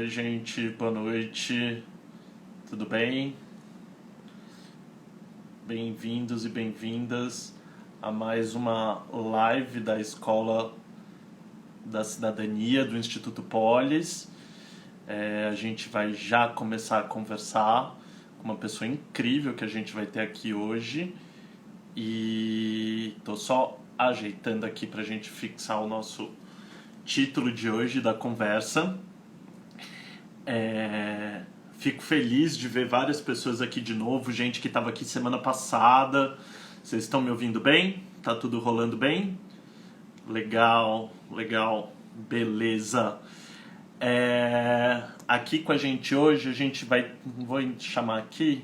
Oi, gente, boa noite, tudo bem? Bem-vindos e bem-vindas a mais uma live da Escola da Cidadania do Instituto Polis. A gente vai já começar a conversar com uma pessoa incrível que a gente vai ter aqui hoje e tô só ajeitando aqui para a gente fixar o nosso título de hoje da conversa. Fico feliz de ver várias pessoas aqui de novo, gente que estava aqui semana passada. Vocês estão me ouvindo bem? Tá tudo rolando bem? Legal, legal, beleza. Aqui com a gente hoje, a gente vai. Vou chamar aqui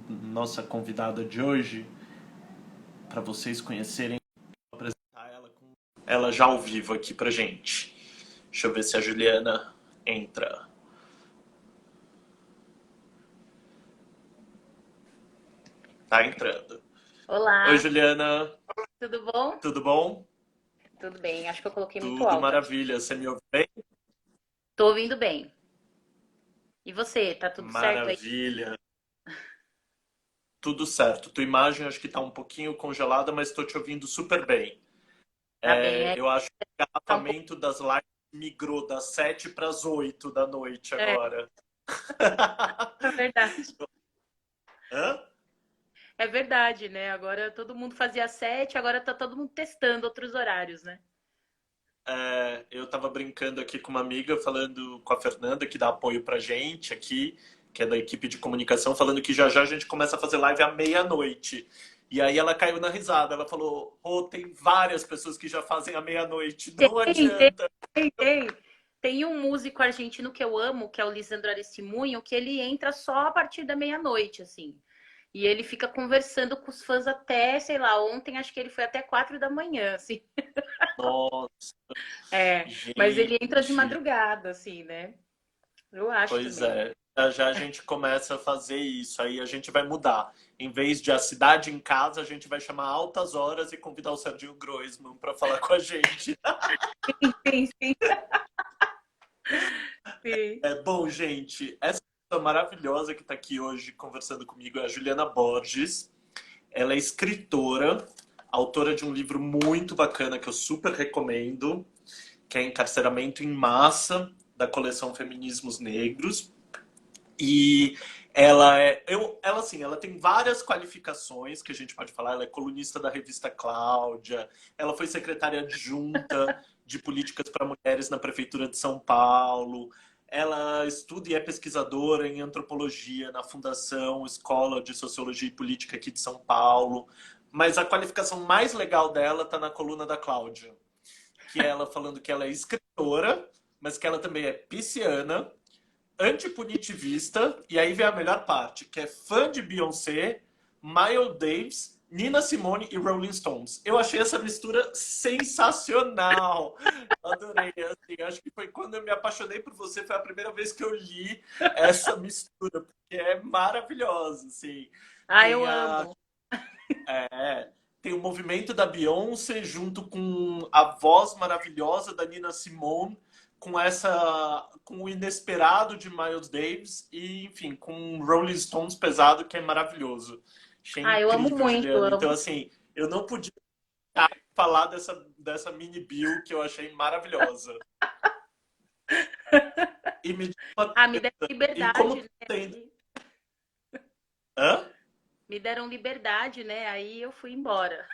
nossa convidada de hoje para vocês conhecerem. Vou apresentar ela com ela já ao vivo aqui pra gente. Deixa eu ver se a Juliana entra. Tá entrando. Oi, Olá, Juliana, tudo bom? tudo bom? Tudo bem, acho que eu coloquei muito Tudo alto aqui. maravilha. Você me ouve bem? Tô ouvindo bem. E você, tá tudo certo aí? Maravilha. Tudo certo. Tua imagem acho que tá um pouquinho congelada, mas estou te ouvindo super bem. Tá bem, Eu acho que o tá um pouco. engarrafamento das lives migrou das 7 para as 8 da noite É, agora. é verdade. Hã? É verdade, né? Agora todo mundo fazia 7, agora tá todo mundo testando outros horários, né? Eu tava brincando aqui com uma amiga, falando com a Fernanda, que dá apoio pra gente aqui, que é da equipe de comunicação, falando que já já a gente começa a fazer live à meia-noite. E aí ela caiu na risada, ela falou: "Oh, tem várias pessoas que já fazem à meia-noite, não Tem, tem, adianta." tem. Tem um músico argentino que eu amo, que é o Lisandro Aristimunho, que ele entra só a partir da meia-noite, assim. E ele fica conversando com os fãs até, sei lá, ontem acho que ele foi até 4 da manhã, assim. Nossa, É, mas ele entra de gente, madrugada, assim, né? Eu acho pois também. é. Já já a gente começa a fazer isso, aí a gente vai mudar. Em vez de a cidade em casa, a gente vai chamar altas horas e convidar o Serginho Groisman para falar com a gente. Sim, sim, sim. Bom, gente, essa pessoa maravilhosa que está aqui hoje conversando comigo é a Juliana Borges. Ela é escritora, autora de um livro muito bacana que eu super recomendo, que é Encarceramento em Massa, da coleção Feminismos Negros. E ela tem várias qualificações que a gente pode falar. Ela é colunista da revista Cláudia, ela foi secretária adjunta de políticas para mulheres na prefeitura de São Paulo. Ela estuda e é pesquisadora em antropologia na Fundação Escola de Sociologia e Política aqui de São Paulo. Mas a qualificação mais legal dela está na coluna da Cláudia, que é ela falando que ela é escritora, mas que ela também é pisciana, antipunitivista, e aí vem a melhor parte, que é fã de Beyoncé, Miles Davis, Nina Simone e Rolling Stones. Eu achei essa mistura sensacional. Adorei. Assim, acho que foi quando eu me apaixonei por você, foi a primeira vez que eu li essa mistura, porque é maravilhosa. Assim. Ah, eu Tem a amo. tem o movimento da Beyoncé junto com a voz maravilhosa da Nina Simone, com o inesperado de Miles Davis e, enfim, com Rolling Stones pesado, que é maravilhoso. Achei Ah, eu amo incrível, muito, Juliana. Então, amo. assim, eu não podia falar dessa mini bill que eu achei maravilhosa. E me diz uma Ah, me deram coisa, e como liberdade, tá né? sendo? Hã? Me deram liberdade, né? Aí eu fui embora.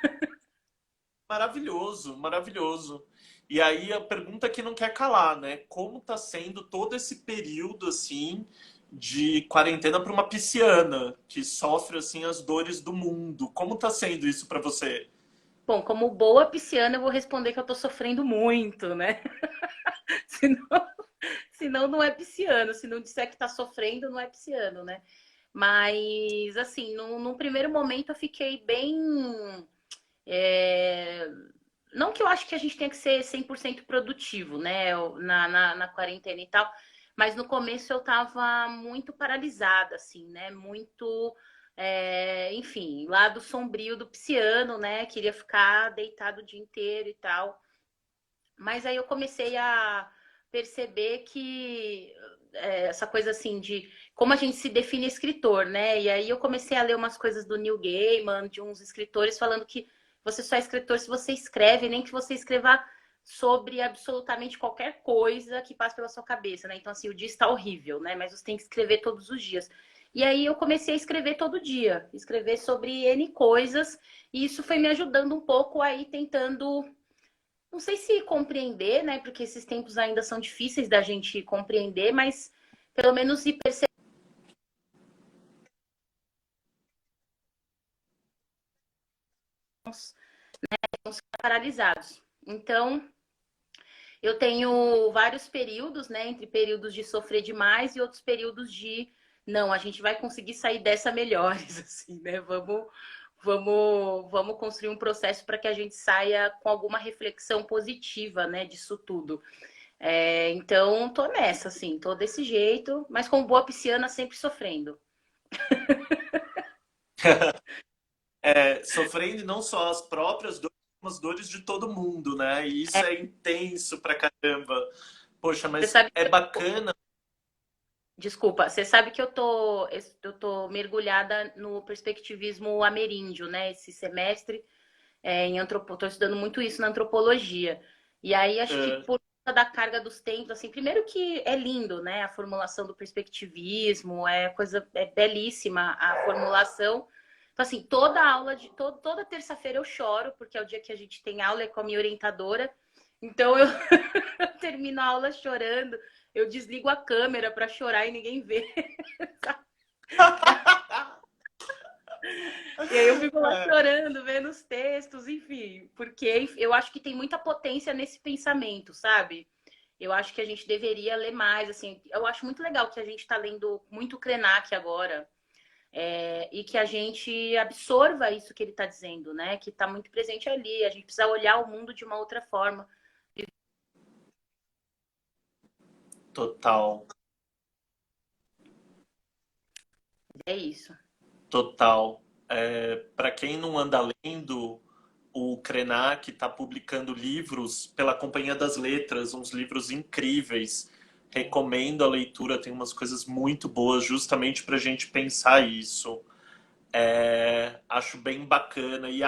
Maravilhoso, maravilhoso. E aí a pergunta que não quer calar, né? Como tá sendo todo esse período assim de quarentena para uma pisciana que sofre assim as dores do mundo? Como tá sendo isso para você? Bom, como boa pisciana, eu vou responder que eu tô sofrendo muito, né? Senão, senão não é pisciano. Se não disser que tá sofrendo, não é pisciano, né? Mas, assim, num primeiro momento eu fiquei bem. é, Não que eu acho que a gente tenha que ser 100% produtivo, né, na quarentena e tal, mas no começo eu tava muito paralisada, assim, né, muito, enfim, lado sombrio do pisciano, né, queria ficar deitado o dia inteiro e tal. Mas aí eu comecei a perceber que essa coisa assim de como a gente se define escritor, né? E aí eu comecei a ler umas coisas do Neil Gaiman, de uns escritores falando que você só é escritor se você escreve, nem que você escreva sobre absolutamente qualquer coisa que passe pela sua cabeça, né? Então, assim, o dia está horrível, né? Mas você tem que escrever todos os dias. E aí eu comecei a escrever todo dia, escrever sobre N coisas, e isso foi me ajudando um pouco aí tentando, não sei se compreender, né? Porque esses tempos ainda são difíceis da gente compreender, mas pelo menos ir percebendo, paralisados. Então, eu tenho vários períodos, né? Entre períodos de sofrer demais e outros períodos de não, a gente vai conseguir sair dessa melhores, assim, né? Vamos construir um processo para que a gente saia com alguma reflexão positiva, né, disso tudo. Então, tô nessa, assim, tô desse jeito, mas como boa pisciana, sempre sofrendo. Sofrendo não só as próprias dores, como as dores de todo mundo, né? E isso É, é intenso pra caramba. Poxa, você mas sabe é bacana. Desculpa, você sabe que eu tô mergulhada no perspectivismo ameríndio, né? Esse semestre, tô estudando muito isso na antropologia. E aí acho que É, por conta da carga dos tempos, assim, primeiro que é lindo, né? A formulação do perspectivismo, é belíssima a formulação. Então, assim, toda aula toda terça-feira eu choro, porque é o dia que a gente tem aula é com a minha orientadora. Então eu termino a aula chorando, eu desligo a câmera para chorar e ninguém vê. E aí eu fico lá é, chorando, vendo os textos, enfim, porque eu acho que tem muita potência nesse pensamento, sabe? Eu acho que a gente deveria ler mais, assim. Eu acho muito legal que a gente está lendo muito Krenak agora, e que a gente absorva isso que ele está dizendo, né? Que está muito presente ali. A gente precisa olhar o mundo de uma outra forma. total, É isso. total. Para quem não anda lendo, o Krenak está publicando livros pela Companhia das Letras, uns livros incríveis. Recomendo a leitura, tem umas coisas muito boas, justamente para a gente pensar isso. Acho bem bacana e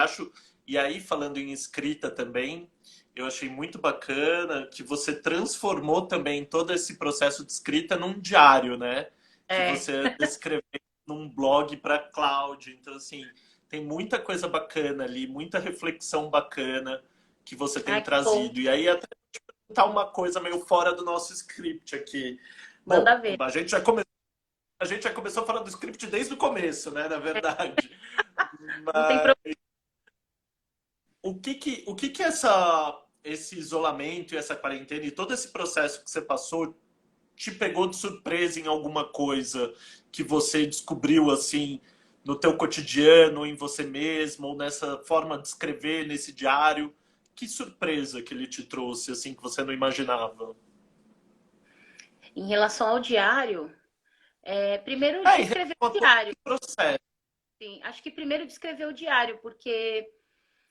aí falando em escrita também, eu achei muito bacana que você transformou também todo esse processo de escrita num diário, né? Que É, você escreveu num blog para cloud. Então assim, tem muita coisa bacana ali, muita reflexão bacana que você tem ai, que bom. trazido. E aí até tá uma coisa meio fora do nosso script aqui. Manda Bom, ver. a gente já começou falando do script desde o começo, né? Na verdade. Não tem Mas o que que esse isolamento e essa quarentena e todo esse processo que você passou te pegou de surpresa em alguma coisa que você descobriu assim no teu cotidiano, em você mesmo, ou nessa forma de escrever, nesse diário? Que surpresa que ele te trouxe, assim, que você não imaginava? Em relação ao diário, primeiro de Em relação escrever a o todo diário. esse processo. Sim, acho que primeiro de escrever o diário, porque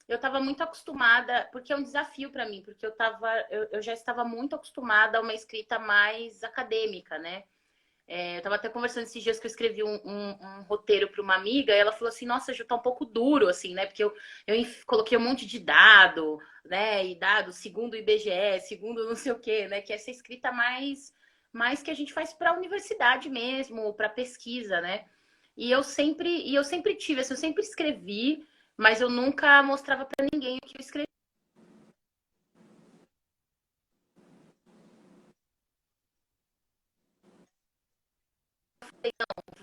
eu estava muito acostumada, porque é um desafio para mim, porque eu já estava muito acostumada a uma escrita mais acadêmica, né? Eu estava até conversando esses dias que eu escrevi um roteiro para uma amiga, e ela falou assim, nossa, já tá um pouco duro, assim, né? Porque eu coloquei um monte de dado, né? E dado segundo o IBGE, segundo não sei o quê, né? Que é essa escrita mais que a gente faz para a universidade mesmo, para pesquisa, né? E eu sempre tive, assim, eu sempre escrevi, mas eu nunca mostrava para ninguém o que eu escrevi.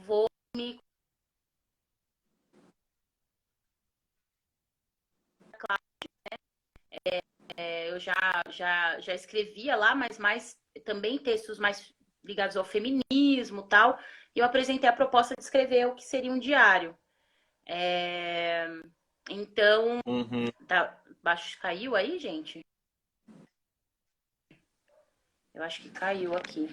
Vou me eu já escrevia lá, mas mais também textos mais ligados ao feminismo e tal. E eu apresentei a proposta de escrever o que seria um diário. É, então, Uhum. tá, baixo caiu aí, gente? Eu acho que caiu aqui.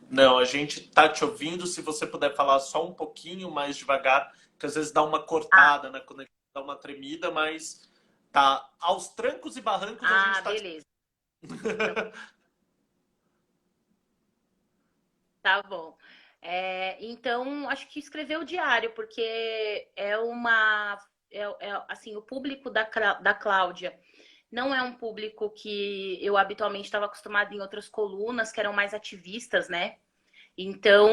Não, a gente tá te ouvindo. Se você puder falar só um pouquinho mais devagar, que às vezes dá uma Ah, cortada na conexão, dá uma tremida, mas tá aos trancos e barrancos a gente tá te... beleza. Então, Tá bom. Então, acho que escrever o diário, porque é uma. Assim, o público da Cláudia não é um público que eu habitualmente estava acostumada em outras colunas, que eram mais ativistas, né? Então,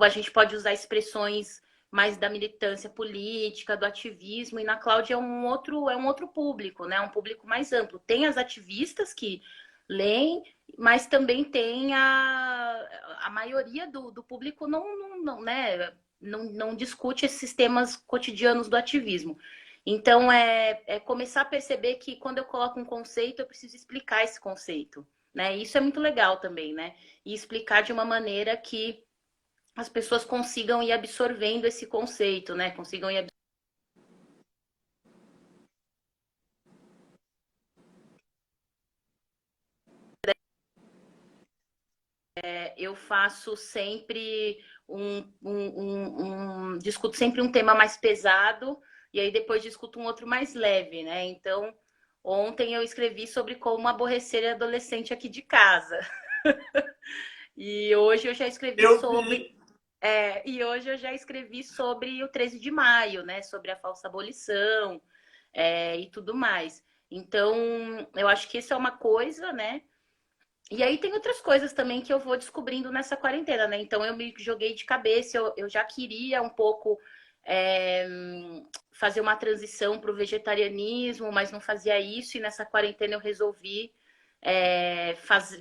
a gente pode usar expressões mais da militância política, do ativismo, e na Cláudia é um outro público, né? Um público mais amplo. Tem as ativistas que leem, mas também tem a maioria do público né, não discute esses temas cotidianos do ativismo. Então, é começar a perceber que quando eu coloco um conceito, eu preciso explicar esse conceito, né? Isso é muito legal também, né? E explicar de uma maneira que as pessoas consigam ir absorvendo esse conceito, né? Consigam ir. Eu faço sempre discuto sempre um tema mais pesado e aí depois discuto um outro mais leve, né? Então, ontem eu escrevi sobre como aborrecer adolescente aqui de casa. E hoje eu já escrevi Eu sobre vi. e hoje eu já escrevi sobre o 13 de maio, né? Sobre a falsa abolição, e tudo mais. Então, eu acho que isso é uma coisa, né? E aí tem outras coisas também que eu vou descobrindo nessa quarentena, né? Então eu me joguei de cabeça, eu já queria um pouco é, fazer uma transição para o vegetarianismo, mas não fazia isso, e nessa quarentena eu resolvi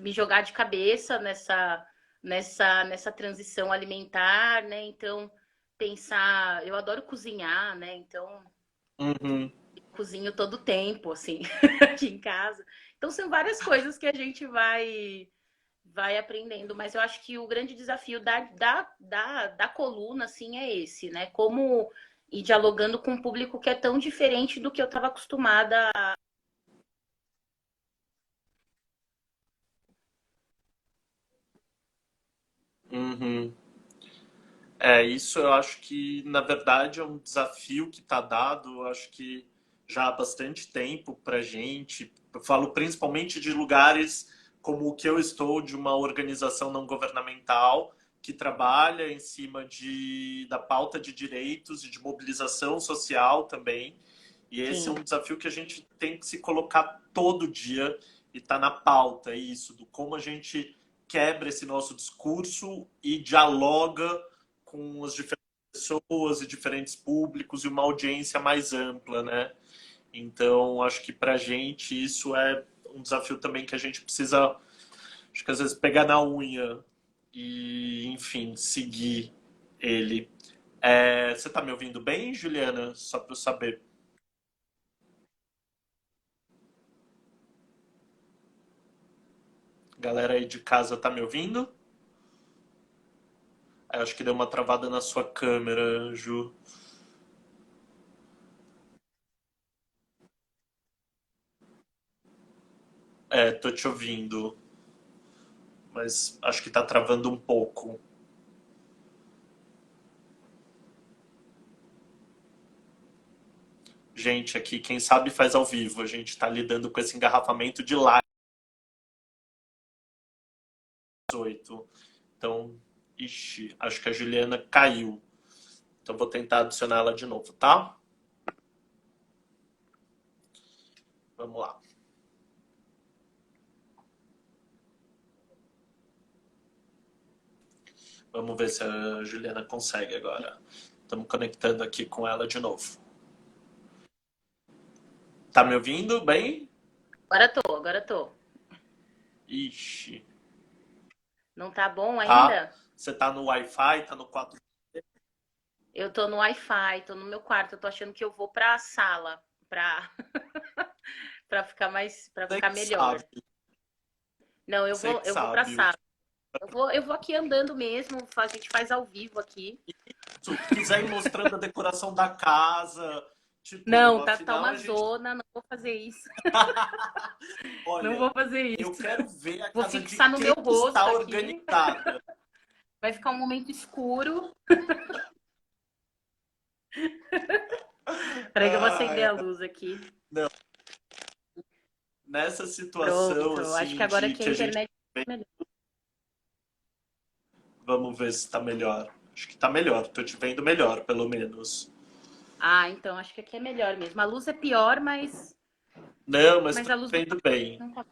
me jogar de cabeça nessa transição alimentar, né? Então, pensar, eu adoro cozinhar, né? Então, Uhum. cozinho todo o tempo, assim, aqui em casa. Então, são várias coisas que a gente vai aprendendo, mas eu acho que o grande desafio da coluna, assim, é esse, né? Como ir dialogando com um público que é tão diferente do que eu estava acostumada. Uhum. Isso eu acho que, na verdade, é um desafio que está dado, eu acho que já há bastante tempo para gente. Eu falo principalmente de lugares como o que eu estou, de uma organização não governamental que trabalha em cima da pauta de direitos e de mobilização social também. E esse é Sim, um desafio que a gente tem que se colocar todo dia e está na pauta, é isso, do como a gente quebra esse nosso discurso e dialoga com as diferentes pessoas e diferentes públicos e uma audiência mais ampla, né? Então, acho que pra gente isso é um desafio também que a gente precisa, acho que às vezes pegar na unha e, enfim, seguir ele. Você tá me ouvindo bem, Juliana? Só para eu saber. Galera aí de casa tá me ouvindo? Acho que deu uma travada na sua câmera, Ju. Tô te ouvindo, mas acho que tá travando um pouco. Gente, aqui, quem sabe faz ao vivo. A gente tá lidando com esse engarrafamento de live 8. Então, ixi, acho que a Juliana caiu. Então vou tentar adicionar ela de novo, tá? Vamos lá. Vamos ver se a Juliana consegue agora. Estamos conectando aqui com ela de novo. Tá me ouvindo bem? agora tô. Ixi, Não tá bom tá? ainda? Você tá no Wi-Fi, tá no 4G? Eu tô no Wi-Fi, tô no meu quarto, eu tô achando que eu vou pra sala, pra, pra Você ficar que melhor. sabe, Não, você que eu vou pra sabe. sala. Eu vou aqui andando mesmo, a gente faz ao vivo aqui. Se quiser ir mostrando a decoração da casa, tipo, Não, tá afinal uma a gente. zona, não vou fazer isso. Não Olha, vou fazer eu isso. quero ver a Vou casa de fixar no quem meu está rosto aqui. organizada. Vai ficar um momento escuro. Peraí que eu vou acender Ai, a luz aqui. não, nessa situação Pronto, acho que assim agora de aqui a que a gente internet é melhor. Vamos ver se tá melhor. Acho que tá melhor. Tô te vendo melhor, pelo menos. Ah, então acho que aqui é melhor mesmo. A luz é pior, Não, mas tô mas a te luz vendo bem. não tá.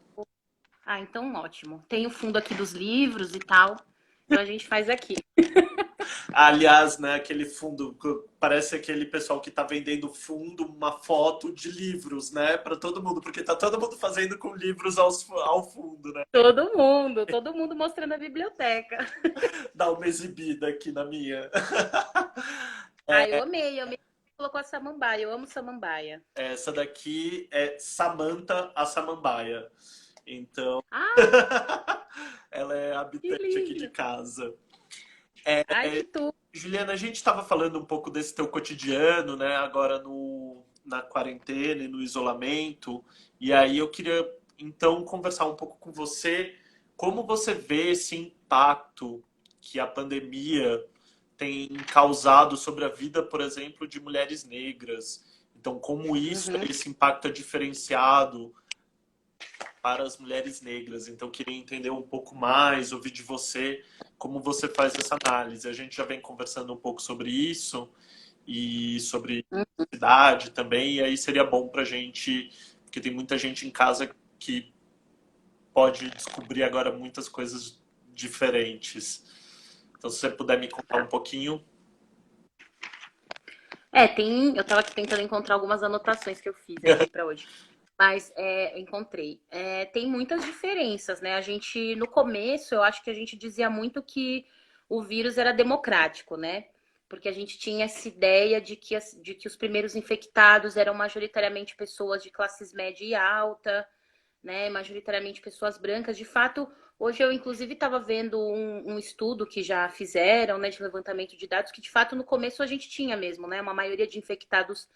Ah, então ótimo. Tem o fundo aqui dos livros e tal. Então a gente faz aqui. Aliás, né, aquele fundo, parece aquele pessoal que tá vendendo fundo, uma foto de livros, né, para todo mundo, porque tá todo mundo fazendo com livros ao fundo, né? Todo mundo mostrando a biblioteca. Dá uma exibida aqui na minha. Ah, eu amei que colocou a samambaia. Eu amo samambaia. Essa daqui é Samantha a Samambaia. Então, Ah, ela é que habitante aqui de lindo. casa. Ai, que tudo. Juliana, a gente estava falando um pouco desse teu cotidiano, né? Agora na quarentena e no isolamento. E aí eu queria então conversar um pouco com você, como você vê esse impacto que a pandemia tem causado sobre a vida, por exemplo, de mulheres negras. Então, como Uhum. esse impacto é diferenciado para as mulheres negras. Então, queria entender um pouco mais, ouvir de você como você faz essa análise. A gente já vem conversando um pouco sobre isso e sobre idade também, e aí seria bom para a gente, porque tem muita gente em casa que pode descobrir agora muitas coisas diferentes. Então, se você puder me contar um pouquinho. Eu tava aqui tentando encontrar algumas anotações que eu fiz aqui para hoje. Mas encontrei. Tem muitas diferenças, né? A gente, no começo, eu acho que a gente dizia muito que o vírus era democrático, né? Porque a gente tinha essa ideia de que os primeiros infectados eram majoritariamente pessoas de classes média e alta, né? Majoritariamente pessoas brancas. De fato, hoje eu inclusive estava vendo um estudo que já fizeram, né, de levantamento de dados, que de fato no começo a gente tinha mesmo, né? Uma maioria de infectados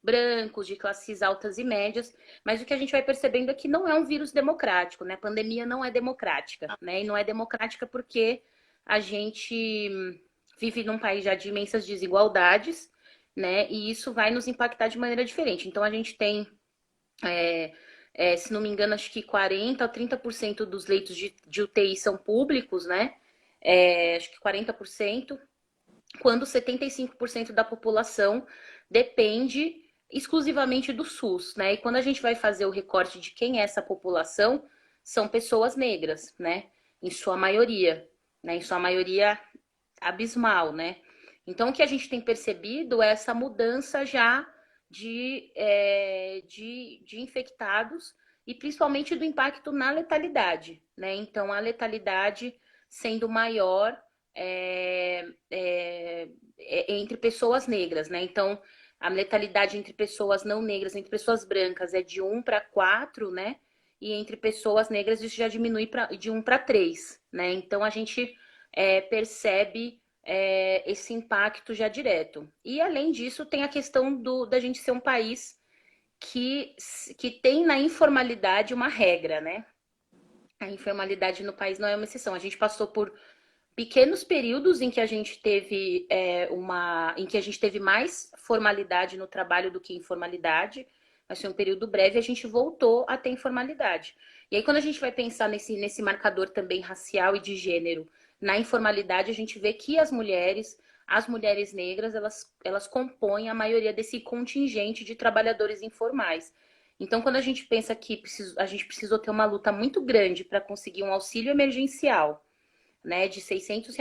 brancos, de classes altas e médias, mas o que a gente vai percebendo é que não é um vírus democrático, né? A pandemia não é democrática, né? E não é democrática porque a gente vive num país já de imensas desigualdades, né? E isso vai nos impactar de maneira diferente. Então a gente tem se não me engano, acho que 40% a 30% dos leitos de UTI são públicos, né? Acho que 40%, quando 75% da população depende exclusivamente do SUS, né? E quando a gente vai fazer o recorte de quem é essa população, são pessoas negras, né? Em sua maioria, né? Em sua maioria abismal, né? Então, o que a gente tem percebido é essa mudança já de infectados e principalmente do impacto na letalidade, né? Então, a letalidade sendo maior entre pessoas negras, né? Então, a letalidade entre pessoas não negras, entre pessoas brancas é de 1 para 4, né? E entre pessoas negras isso já diminui de 1 para 3, né? Então, a gente percebe esse impacto já direto. E além disso, tem a questão da gente ser um país que, que tem na informalidade uma regra, né? A informalidade no país não é uma exceção. A gente passou por pequenos períodos em que a gente teve em que a gente teve mais formalidade no trabalho do que informalidade, mas foi um período breve e a gente voltou a ter informalidade. E aí, quando a gente vai pensar nesse marcador também racial e de gênero, na informalidade, a gente vê que as mulheres negras, elas compõem a maioria desse contingente de trabalhadores informais. Então, quando a gente pensa que a gente precisou ter uma luta muito grande para conseguir um auxílio emergencial, né, de R$ 600,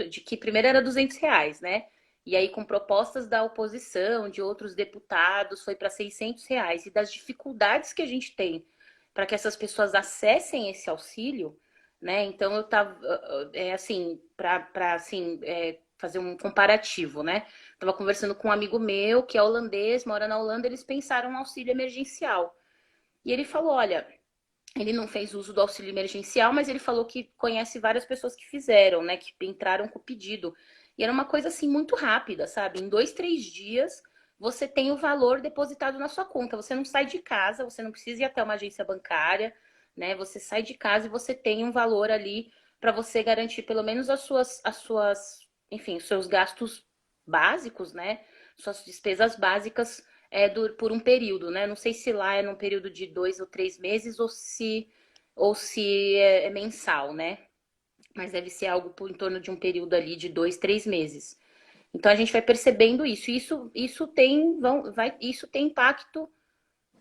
de que primeiro era R$ 200, né? E aí, com propostas da oposição, de outros deputados, foi para R$ 600. E das dificuldades que a gente tem para que essas pessoas acessem esse auxílio, né? Então, eu tava, assim, para assim, fazer um comparativo, né? Tava conversando com um amigo meu que é holandês, mora na Holanda, eles pensaram um auxílio emergencial. E ele falou: olha, ele não fez uso do auxílio emergencial, mas ele falou que conhece várias pessoas que fizeram, né? Que entraram com o pedido. E era uma coisa assim muito rápida, sabe? Em 2, 3 dias você tem o valor depositado na sua conta. Você não sai de casa, você não precisa ir até uma agência bancária, né? Você sai de casa e você tem um valor ali para você garantir pelo menos enfim, os seus gastos básicos, né? Suas despesas básicas por um período, né? Não sei se lá é num período de 2 ou 3 meses ou se é mensal, né? mas deve ser algo por em torno de um período ali de 2, 3 meses. Então a gente vai percebendo isso. Isso tem impacto,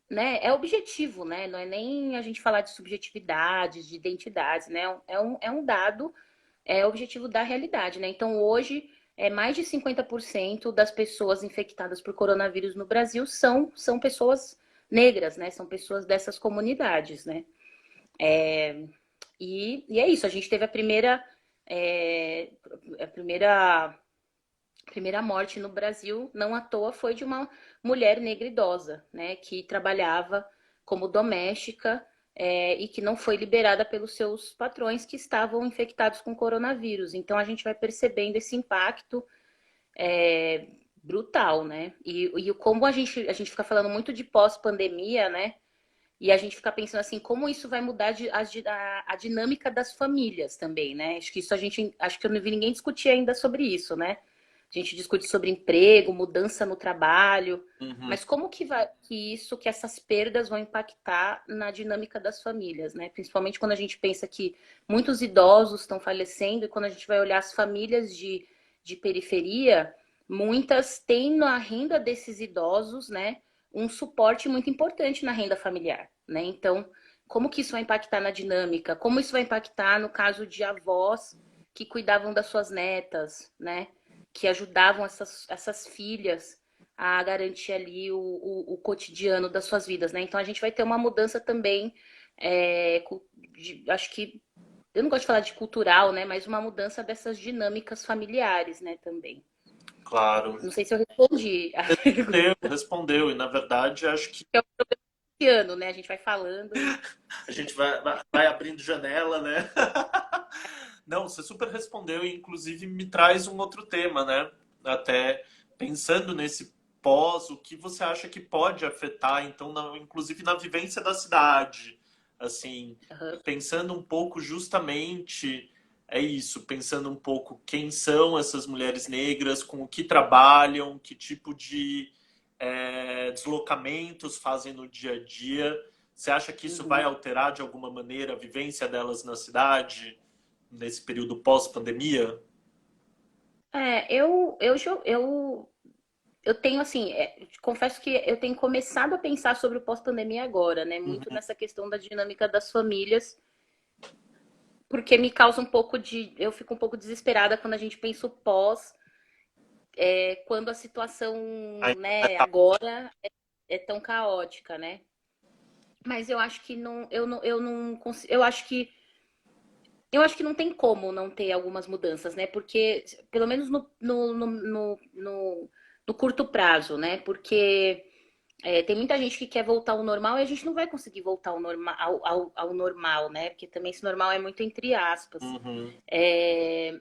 né? É objetivo, né? Não é nem a gente falar de subjetividades, de identidades, né? É um dado, é objetivo da realidade, né? Então hoje mais de 50% das pessoas infectadas por coronavírus no Brasil são pessoas negras, né? São pessoas dessas comunidades, né? E é isso, a gente teve é, a primeira morte no Brasil, não à toa, foi de uma mulher negra idosa, né, que trabalhava como doméstica e que não foi liberada pelos seus patrões que estavam infectados com coronavírus. Então a gente vai percebendo esse impacto brutal, né? E como a gente fica falando muito de pós-pandemia, né? E a gente fica pensando assim, como isso vai mudar a dinâmica das famílias também, né? Acho que eu não vi ninguém discutir ainda sobre isso, né? A gente discute sobre emprego, mudança no trabalho, Uhum. mas como que essas perdas vão impactar na dinâmica das famílias, né? Principalmente quando a gente pensa que muitos idosos estão falecendo e quando a gente vai olhar as famílias de periferia, muitas têm na renda desses idosos, né, um suporte muito importante na renda familiar, né? Então, como que isso vai impactar na dinâmica? Como isso vai impactar no caso de avós que cuidavam das suas netas, né? Que ajudavam essas filhas a garantir ali o cotidiano das suas vidas, né? Então a gente vai ter uma mudança também, acho que eu não gosto de falar de cultural, né? Mas uma mudança dessas dinâmicas familiares, né? Também. Claro. Não sei se eu respondi a Respondeu, pergunta. respondeu. E na verdade, acho que É o ano, né? A gente vai falando e a gente vai abrindo janela, né? Não, você super respondeu e inclusive me traz um outro tema, né? Até pensando nesse pós, o que você acha que pode afetar, então, inclusive na vivência da cidade, assim, uhum. pensando um pouco justamente é isso, pensando um pouco quem são essas mulheres negras, com o que trabalham, que tipo de deslocamentos fazem no dia a dia. Você acha que isso vai Uhum. alterar de alguma maneira a vivência delas na cidade nesse período pós-pandemia? Eu tenho assim, confesso que eu tenho começado a pensar sobre o pós-pandemia agora, né? Muito Uhum. nessa questão da dinâmica das famílias, porque me causa um pouco eu fico um pouco desesperada quando a gente pensa o pós, quando a situação, Ainda né, agora é tão caótica, né? Mas eu acho que não consigo, eu acho que não tem como não ter algumas mudanças, né? Porque, pelo menos no curto prazo, né? Porque tem muita gente que quer voltar ao normal e a gente não vai conseguir voltar ao normal, né? Porque também esse normal é muito entre aspas. Uhum.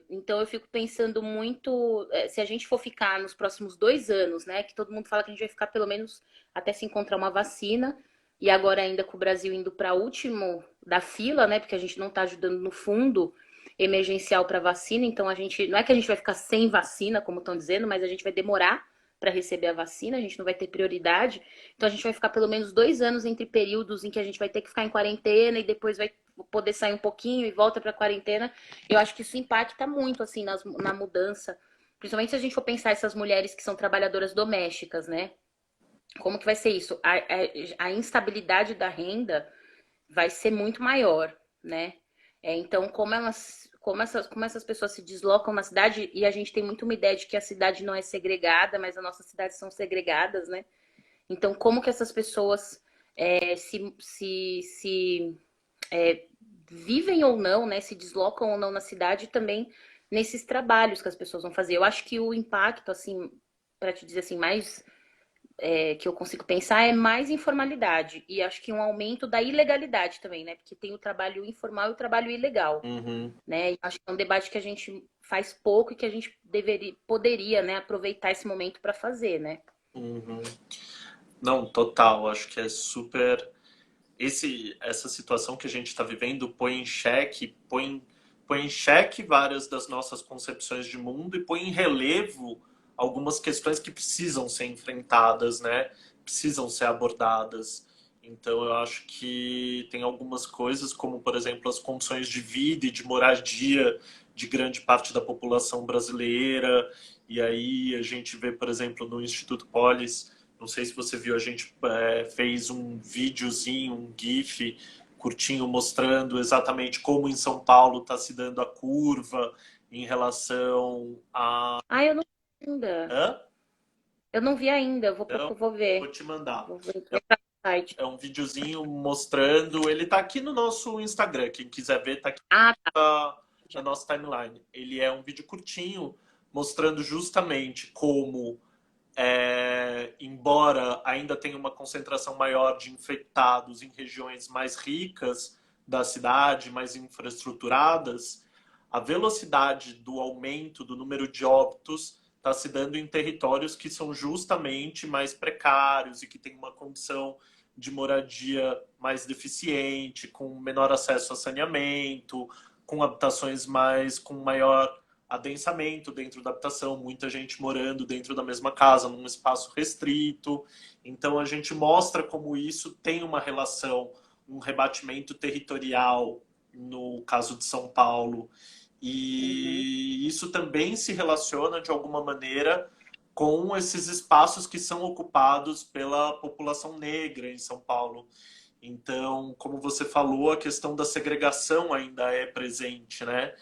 Então eu fico pensando muito, se a gente for ficar nos próximos 2 anos, né? Que todo mundo fala que a gente vai ficar pelo menos até se encontrar uma vacina, e agora ainda com o Brasil indo para último da fila, né? Porque a gente não está ajudando no fundo emergencial para vacina, então a gente não é que a gente vai ficar sem vacina, como estão dizendo, mas a gente vai demorar para receber a vacina, a gente não vai ter prioridade. Então a gente vai ficar pelo menos 2 anos entre períodos em que a gente vai ter que ficar em quarentena e depois vai poder sair um pouquinho e volta para quarentena. Eu acho que isso impacta muito assim na mudança, principalmente se a gente for pensar essas mulheres que são trabalhadoras domésticas, né? Como que vai ser isso? A instabilidade da renda vai ser muito maior, né? Então, como essas pessoas se deslocam na cidade, e a gente tem muito uma ideia de que a cidade não é segregada, mas as nossas cidades são segregadas, né? Então, como que essas pessoas se vivem ou não, né? Se deslocam ou não na cidade, também nesses trabalhos que as pessoas vão fazer. Eu acho que o impacto, assim, para te dizer assim, mais que eu consigo pensar é mais informalidade. E acho que um aumento da ilegalidade também, né? Porque tem o trabalho informal e o trabalho ilegal, Uhum. né? E acho que é um debate que a gente faz pouco e que a gente poderia, né, aproveitar esse momento para fazer, né? Uhum. Não, total. Acho que é super. Essa situação que a gente está vivendo põe em xeque várias das nossas concepções de mundo e põe em relevo algumas questões que precisam ser enfrentadas, né? Precisam ser abordadas. Então, eu acho que tem algumas coisas, como, por exemplo, as condições de vida e de moradia de grande parte da população brasileira. E aí a gente vê, por exemplo, no Instituto Polis, não sei se você viu, a gente fez um videozinho, um GIF curtinho, mostrando exatamente como em São Paulo está se dando a curva em relação a... Ah, eu não vi ainda. Hã? Eu não vi ainda. Então, Vou vou ver. te mandar. Vou ver, vou entrar no site. É um videozinho mostrando. Ele tá aqui no nosso Instagram. Quem quiser ver, tá aqui Ah, tá. na Já. nossa timeline. Ele é um vídeo curtinho mostrando justamente como, embora ainda tenha uma concentração maior de infectados em regiões mais ricas da cidade, mais infraestruturadas, a velocidade do aumento do número de óbitos está se dando em territórios que são justamente mais precários e que têm uma condição de moradia mais deficiente, com menor acesso a saneamento, com habitações com maior adensamento dentro da habitação, muita gente morando dentro da mesma casa, num espaço restrito. Então a gente mostra como isso tem uma relação, um rebatimento territorial no caso de São Paulo. Uhum. E isso também se relaciona de alguma maneira com esses espaços que são ocupados pela população negra em São Paulo. Então, como você falou, a questão da segregação ainda é presente, né?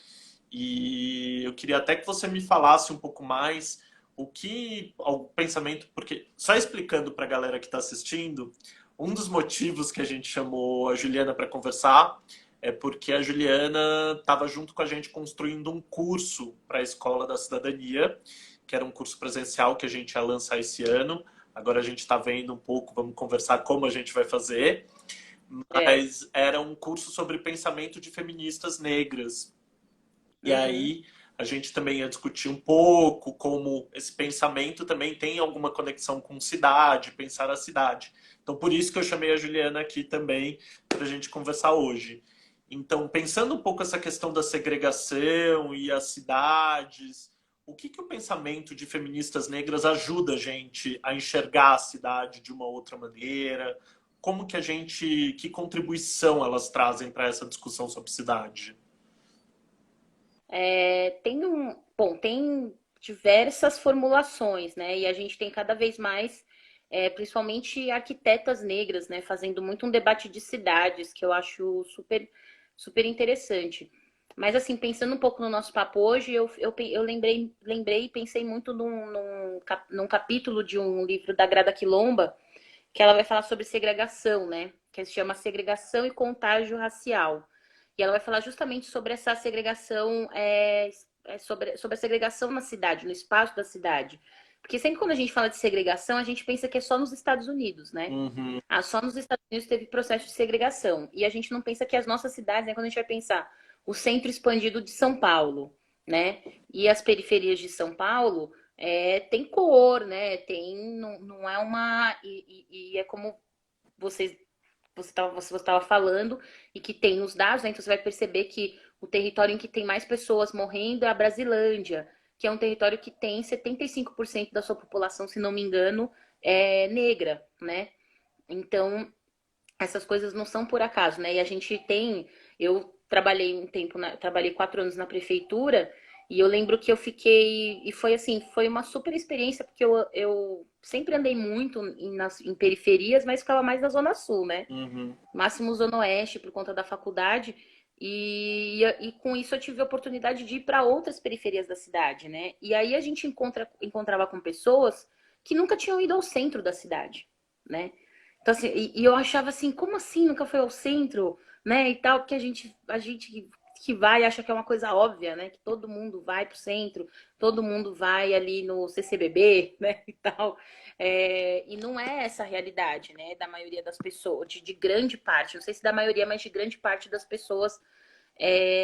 E eu queria até que você me falasse um pouco mais o pensamento, porque só explicando para a galera que está assistindo, um dos motivos que a gente chamou a Juliana para conversar é porque a Juliana estava junto com a gente construindo um curso para a Escola da Cidadania, que era um curso presencial que a gente ia lançar esse ano. Agora a gente está vendo um pouco, vamos conversar como a gente vai fazer. É. Mas era um curso sobre pensamento de feministas negras. E Uhum. aí a gente também ia discutir um pouco como esse pensamento também tem alguma conexão com cidade, pensar a cidade. Então, por isso que eu chamei a Juliana aqui também para a gente conversar hoje. Então, pensando um pouco essa questão da segregação e as cidades, o que que o pensamento de feministas negras ajuda a gente a enxergar a cidade de uma outra maneira? Como que a gente, que contribuição elas trazem para essa discussão sobre cidade? Bom, tem diversas formulações, né? E a gente tem cada vez mais, principalmente arquitetas negras, né? Fazendo muito um debate de cidades, que eu acho super interessante. Mas assim, pensando um pouco no nosso papo hoje, eu lembrei e pensei muito num capítulo de um livro da Grada Quilomba, que ela vai falar sobre segregação, né? Que se chama Segregação e Contágio Racial. E ela vai falar justamente sobre essa segregação, sobre a segregação na cidade, no espaço da cidade. Porque sempre quando a gente fala de segregação, a gente pensa que é só nos Estados Unidos, né? Uhum. Ah, só nos Estados Unidos teve processo de segregação. E a gente não pensa que as nossas cidades, né, quando a gente vai pensar o centro expandido de São Paulo, né? E as periferias de São Paulo, tem cor, né? Não é uma. E é como vocês você estava falando, e que tem os dados, né? Então você vai perceber que o território em que tem mais pessoas morrendo é a Brasilândia, que é um território que tem 75% da sua população, se não me engano, negra, né? Então, essas coisas não são por acaso, né? E a gente tem. Eu trabalhei um tempo, trabalhei 4 anos na prefeitura. E eu lembro que eu fiquei. E foi assim, foi uma super experiência, porque eu sempre andei muito em periferias, mas ficava mais na Zona Sul, né? Uhum. Máximo Zona Oeste por conta da faculdade. E com isso eu tive a oportunidade de ir para outras periferias da cidade, né? E aí a gente encontrava com pessoas que nunca tinham ido ao centro da cidade, né? Então, assim, e eu achava assim, como assim nunca foi ao centro, né? E tal, porque a gente que vai acha que é uma coisa óbvia, né? Que todo mundo vai pro centro, todo mundo vai ali no CCBB, né? E tal. E não é essa a realidade, né? Da maioria das pessoas, de grande parte, não sei se da maioria, mas de grande parte das pessoas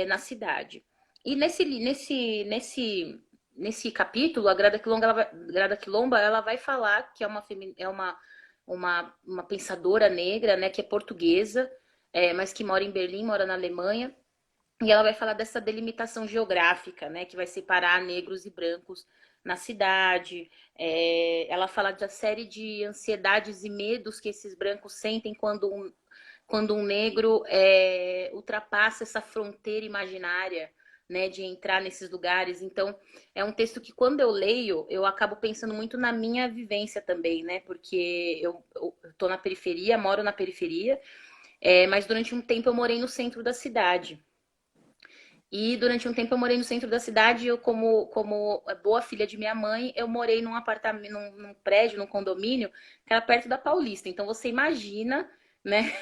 na cidade. E nesse capítulo, a Grada Quilomba, ela vai falar que uma pensadora negra, né, que é portuguesa, mas que mora em Berlim, mora na Alemanha, e ela vai falar dessa delimitação geográfica, né, que vai separar negros e brancos na cidade. Ela fala da série de ansiedades e medos que esses brancos sentem quando um negro ultrapassa essa fronteira imaginária, né, de entrar nesses lugares. Então, é um texto que quando eu leio, eu acabo pensando muito na minha vivência também, né, porque eu tô na periferia, moro na periferia, mas durante um tempo eu morei no centro da cidade. E durante um tempo eu morei no centro da cidade, eu como boa filha de minha mãe, eu morei num apartamento, num prédio, num condomínio, que era perto da Paulista. Então você imagina, né,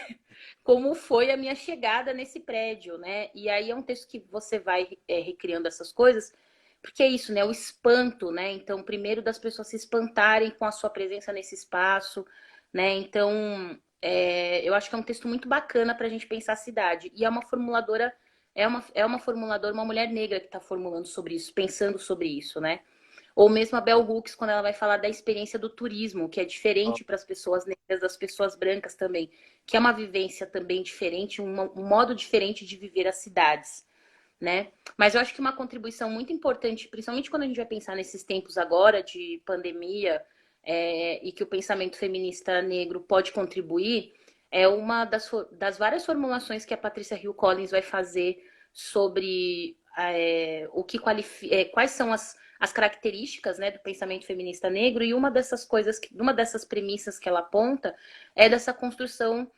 como foi a minha chegada nesse prédio, né? E aí é um texto que você vai recriando essas coisas, porque é isso, né? O espanto, né? Então, primeiro das pessoas se espantarem com a sua presença nesse espaço, né? Então, eu acho que é um texto muito bacana para a gente pensar a cidade. E é uma formuladora, é uma formuladora, uma mulher negra que está formulando sobre isso, pensando sobre isso, né? Ou mesmo a Bell Hooks, quando ela vai falar da experiência do turismo, que é diferente para as pessoas negras, das pessoas brancas também, que é uma vivência também diferente, um modo diferente de viver as cidades, né? Mas eu acho que uma contribuição muito importante, principalmente quando a gente vai pensar nesses tempos agora de pandemia, e que o pensamento feminista negro pode contribuir, é uma das várias formulações que a Patrícia Hill Collins vai fazer sobre o que quais são as características, né, do pensamento feminista negro, e uma dessas coisas, uma dessas premissas que ela aponta é dessa construção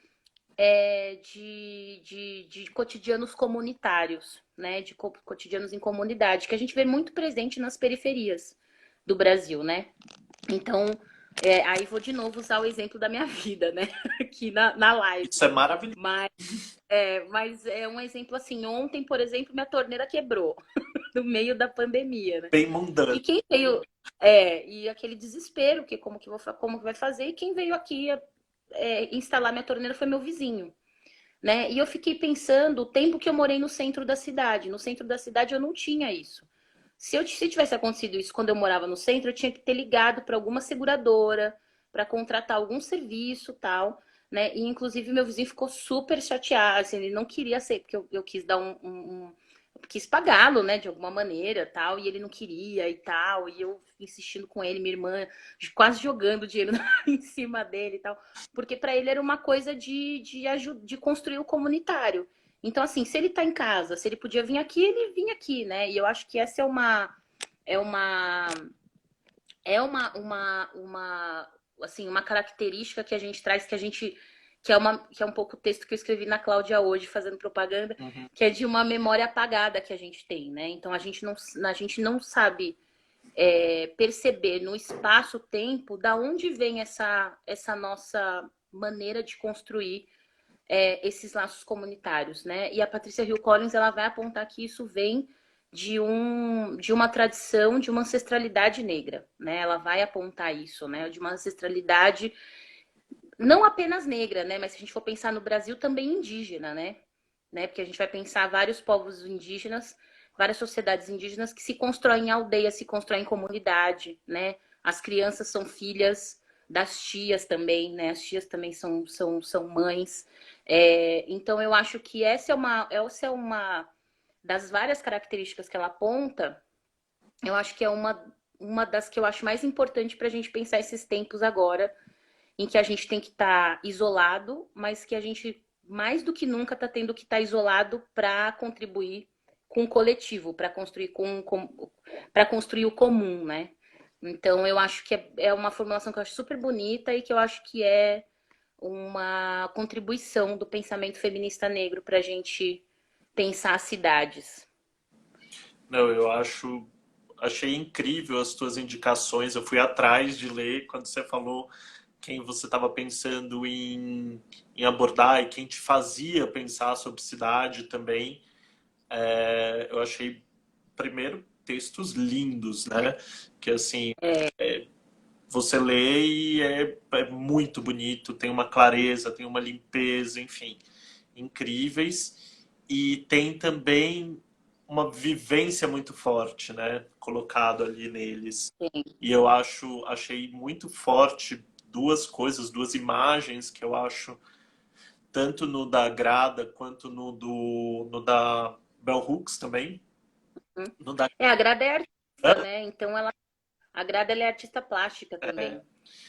de cotidianos comunitários, né, de cotidianos em comunidade, que a gente vê muito presente nas periferias do Brasil, né? Então, aí vou de novo usar o exemplo da minha vida, né, aqui na live. Isso é maravilhoso. Mas é um exemplo assim, ontem, por exemplo, minha torneira quebrou no meio da pandemia, né? Bem E mundano. quem veio, e aquele desespero, que como que vai fazer? E quem veio aqui instalar minha torneira foi meu vizinho, né? E eu fiquei pensando o tempo que eu morei no centro da cidade. No centro da cidade eu não tinha isso. Se tivesse acontecido isso quando eu morava no centro, eu tinha que ter ligado para alguma seguradora, para contratar algum serviço, tal, né? E inclusive meu vizinho ficou super chateado, assim, ele não queria ser, porque eu quis dar quis pagá-lo, né, de alguma maneira, tal, e ele não queria e tal, e eu insistindo com ele, minha irmã quase jogando dinheiro em cima dele e tal, porque para ele era uma coisa de construir o comunitário. Então, assim, se ele tá em casa, se ele podia vir aqui, ele vinha aqui, né? E eu acho que essa é uma, assim, uma característica que a gente traz, que é um pouco o texto que eu escrevi na Cláudia hoje, fazendo propaganda, Uhum. que é de uma memória apagada que a gente tem, né? Então a gente não sabe perceber no espaço-tempo da onde vem essa nossa maneira de construir esses laços comunitários, né? E a Patrícia Hill Collins ela vai apontar que isso vem de uma tradição, de uma ancestralidade negra, né? Ela vai apontar isso, né? De uma ancestralidade não apenas negra, né? Mas se a gente for pensar no Brasil também indígena, né? Porque a gente vai pensar vários povos indígenas, várias sociedades indígenas que se constroem em aldeia, se constroem em comunidade, né? As crianças são filhas das tias também, né? As tias também são mães. Então eu acho que essa é uma das várias características que ela aponta. Eu acho que é uma das que eu acho mais importante para a gente pensar esses tempos agora, em que a gente tem que estar isolado, mas que a gente, mais do que nunca, está tendo que estar isolado para contribuir com o coletivo, para para construir o comum, né? Então, eu acho que é uma formulação que eu acho super bonita e que eu acho que é uma contribuição do pensamento feminista negro para a gente pensar as cidades. Não, achei incrível as tuas indicações. Eu fui atrás de ler quando você falou quem você estava pensando em abordar e quem te fazia pensar sobre cidade também. Eu achei, primeiro, textos lindos, né? Que assim, você lê e é muito bonito, tem uma clareza, tem uma limpeza, enfim, incríveis. E tem também uma vivência muito forte, né? Colocado ali neles. E achei muito forte duas coisas, duas imagens que eu acho, tanto no da Grada quanto no da Bell Hooks também. No da A Grada é artista, né? Então ela A Grada, ela é artista plástica também. É,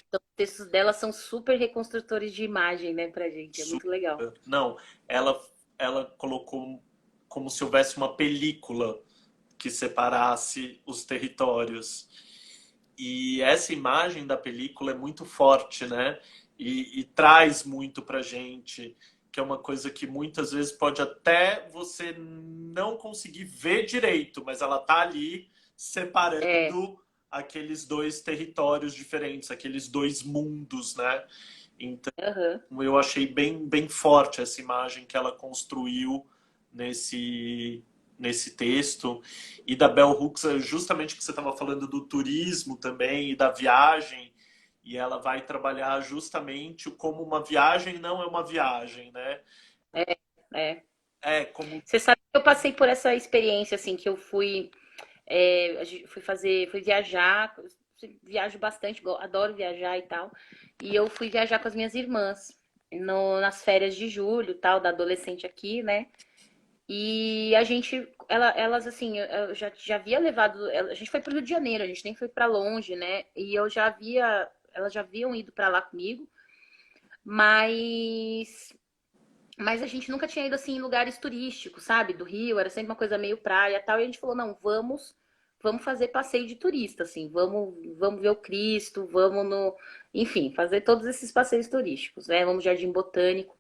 Então, os textos dela são super reconstrutores de imagem, né, pra gente. É muito legal. super. Não, ela, ela colocou como se houvesse uma película que separasse os territórios. E essa imagem da película é muito forte, né? E traz muito pra gente, que é uma coisa que muitas vezes pode até você não conseguir ver direito, mas ela tá ali É, separando aqueles dois territórios diferentes, aqueles dois mundos, né? Então, aham. eu achei bem forte essa imagem que ela construiu nesse texto. E da Bell Hooks, justamente que você estava falando do turismo também e da viagem, e ela vai trabalhar justamente como uma viagem não é uma viagem, né? É, é. É como. Você sabe que eu passei por essa experiência, assim, que eu fui, fui viajar, viajo bastante, adoro viajar e tal. E eu fui viajar com as minhas irmãs nas férias de julho, tal, da adolescente aqui, né? E a gente, elas assim, eu já havia levado, a gente foi para o Rio de Janeiro, a gente nem foi para longe, né? E eu já havia, elas já haviam ido para lá comigo, mas a gente nunca tinha ido assim em lugares turísticos, sabe? Do Rio, era sempre uma coisa meio praia e tal. E a gente falou, não, vamos fazer passeio de turista, assim, vamos ver o Cristo, vamos no, enfim, fazer todos esses passeios turísticos, né? Vamos no Jardim Botânico.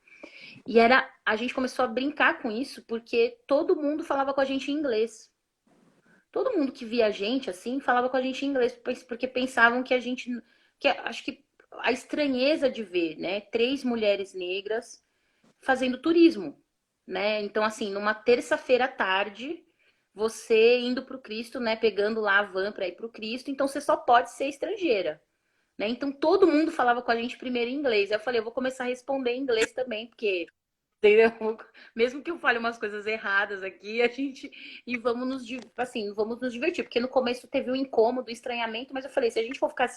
E a gente começou a brincar com isso porque todo mundo falava com a gente em inglês. Todo mundo que via a gente assim falava com a gente em inglês porque pensavam que a gente, que acho que a estranheza de ver, né, três mulheres negras fazendo turismo, né? Então, assim, numa terça-feira à tarde, você indo para o Cristo, né? Pegando lá a van para ir para o Cristo, então você só pode ser estrangeira, né? Então todo mundo falava com a gente primeiro em inglês. Aí eu falei, eu vou começar a responder em inglês também, porque entendeu? Mesmo que eu fale umas coisas erradas aqui, a gente e vamos nos divertir, porque no começo teve um incômodo, um estranhamento, mas eu falei, se a gente for ficar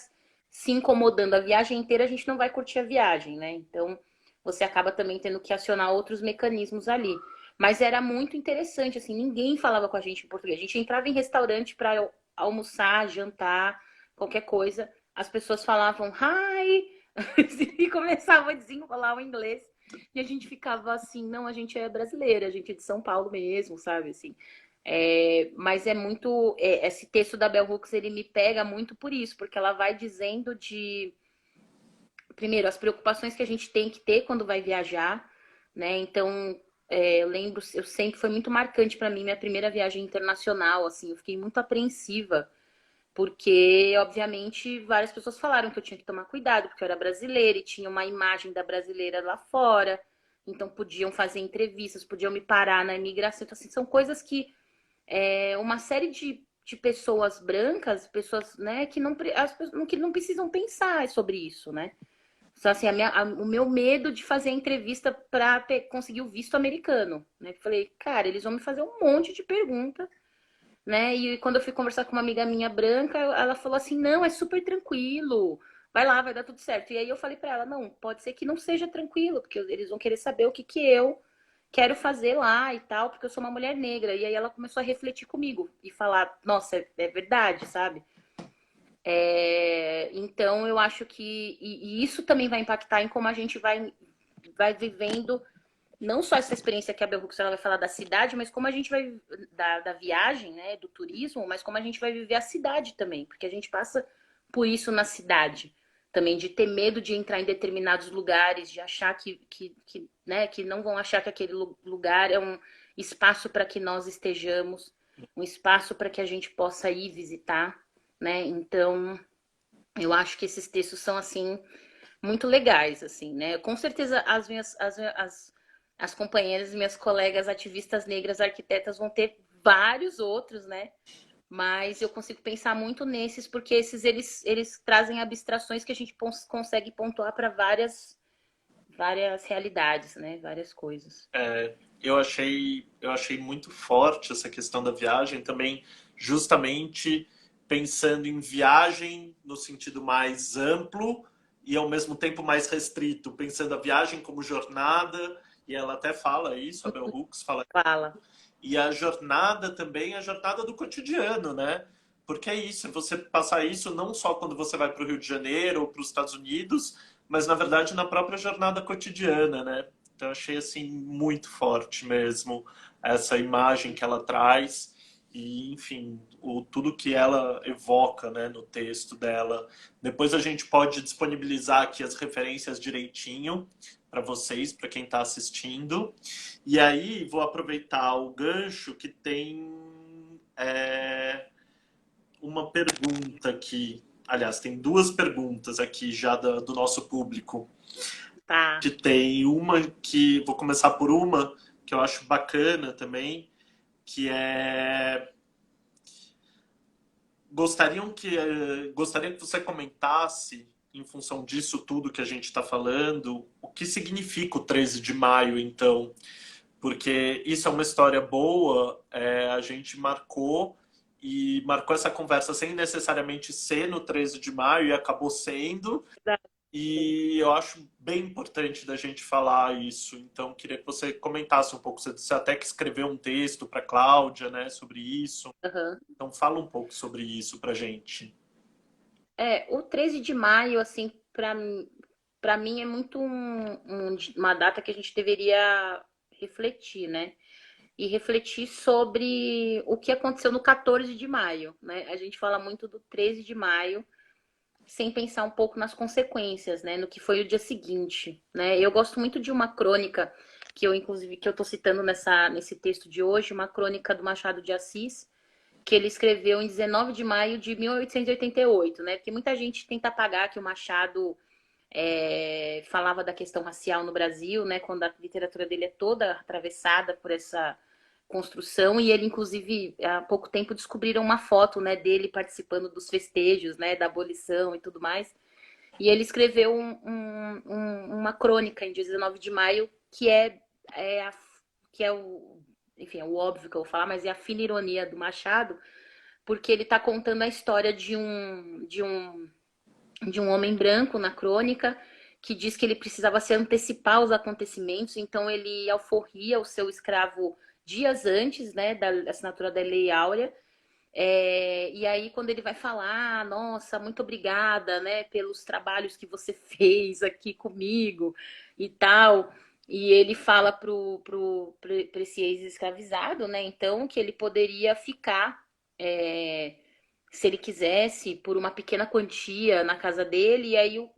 se incomodando a viagem inteira, a gente não vai curtir a viagem, né? Então, você acaba também tendo que acionar outros mecanismos ali. Mas era muito interessante, assim, ninguém falava com a gente em português. A gente entrava em restaurante para almoçar, jantar, qualquer coisa, as pessoas falavam hi e começavam a desenrolar o inglês. E a gente ficava assim, não, a gente é brasileira, a gente é de São Paulo mesmo, sabe, assim. Mas é muito, esse texto da Bell Hooks, ele me pega muito por isso, porque ela vai dizendo primeiro, as preocupações que a gente tem que ter quando vai viajar, né? Então, eu lembro, eu sempre foi muito marcante para mim minha primeira viagem internacional, assim, eu fiquei muito apreensiva, porque, obviamente, várias pessoas falaram que eu tinha que tomar cuidado, porque eu era brasileira e tinha uma imagem da brasileira lá fora, então podiam fazer entrevistas, podiam me parar na imigração, então, assim, são coisas que uma série de pessoas brancas, pessoas, né, que não precisam pensar sobre isso, né? Só assim, o meu medo de fazer a entrevista para conseguir o visto americano, né? Falei, cara, eles vão me fazer um monte de pergunta, né? E quando eu fui conversar com uma amiga minha branca, ela falou assim: "Não, é super tranquilo. Vai lá, vai dar tudo certo". E aí eu falei para ela: "Não, pode ser que não seja tranquilo, porque eles vão querer saber o que que eu quero fazer lá e tal, porque eu sou uma mulher negra". E aí ela começou a refletir comigo e falar: "Nossa, é verdade, sabe?" Então eu acho que e isso também vai impactar em como a gente vai vivendo não só essa experiência que a Bell Hooks ela vai falar da cidade, mas como a gente vai da viagem, né, do turismo, mas como a gente vai viver a cidade também, porque a gente passa por isso na cidade também, de ter medo de entrar em determinados lugares, de achar né, que não vão achar que aquele lugar é um espaço para que nós estejamos, um espaço para que a gente possa ir visitar, né? Então, eu acho que esses textos são assim muito legais, assim, né? Com certeza as companheiras, minhas colegas ativistas negras, arquitetas vão ter vários outros, né? Mas eu consigo pensar muito nesses, porque eles trazem abstrações que a gente consegue pontuar para várias realidades, né? Várias coisas. Eu achei muito forte essa questão da viagem também, justamente pensando em viagem no sentido mais amplo e ao mesmo tempo mais restrito, pensando a viagem como jornada, e ela até fala isso, a Bell Hooks fala, Fala. e a jornada também, a jornada do cotidiano, né? porque é isso, você passar isso não só quando você vai para o Rio de Janeiro ou para os Estados Unidos, mas na verdade na própria jornada cotidiana, né? Então eu achei assim muito forte mesmo essa imagem que ela traz e, enfim, tudo que ela evoca, né, no texto dela. Depois a gente pode disponibilizar aqui as referências direitinho para vocês, para quem está assistindo. E aí vou aproveitar o gancho que tem uma pergunta aqui. Aliás, tem duas perguntas aqui já do nosso público. Tá. Que tem uma que vou começar por uma que eu acho bacana também, que é gostaria que você comentasse em função disso tudo que a gente está falando, o que significa o 13 de maio, então, porque isso é uma história boa, a gente marcou essa conversa sem necessariamente ser no 13 de maio e acabou sendo, e eu acho bem importante da gente falar isso. Então, queria que você comentasse um pouco. Você disse até que escreveu um texto para Cláudia, né, sobre isso. Uhum. Então, fala um pouco sobre isso para gente. O 13 de maio, assim, para mim é muito uma data que a gente deveria refletir, né? E refletir sobre o que aconteceu no 14 de maio, né? A gente fala muito do 13 de maio, sem pensar um pouco nas consequências, né? No que foi o dia seguinte, né? Eu gosto muito de uma crônica que eu, inclusive, que eu tô citando nesse texto de hoje, uma crônica do Machado de Assis, que ele escreveu em 19 de maio de 1888, né? Porque muita gente tenta apagar que o Machado falava da questão racial no Brasil, né? Quando a literatura dele é toda atravessada por essa construção, e ele, inclusive, há pouco tempo descobriram uma foto, né, dele participando dos festejos, né, da abolição e tudo mais. E ele escreveu uma crônica em 19 de maio que é o, enfim, é o óbvio que eu vou falar, mas é a fina ironia do Machado, porque ele está contando a história de um homem branco na crônica que diz que ele precisava se antecipar aos acontecimentos, então ele alforria o seu escravo dias antes, né, da assinatura da Lei Áurea. E aí, quando ele vai falar, nossa, muito obrigada, né, pelos trabalhos que você fez aqui comigo e tal. E ele fala pra esse ex-escravizado, né, então, que ele poderia ficar, é, se ele quisesse, por uma pequena quantia na casa dele. E aí,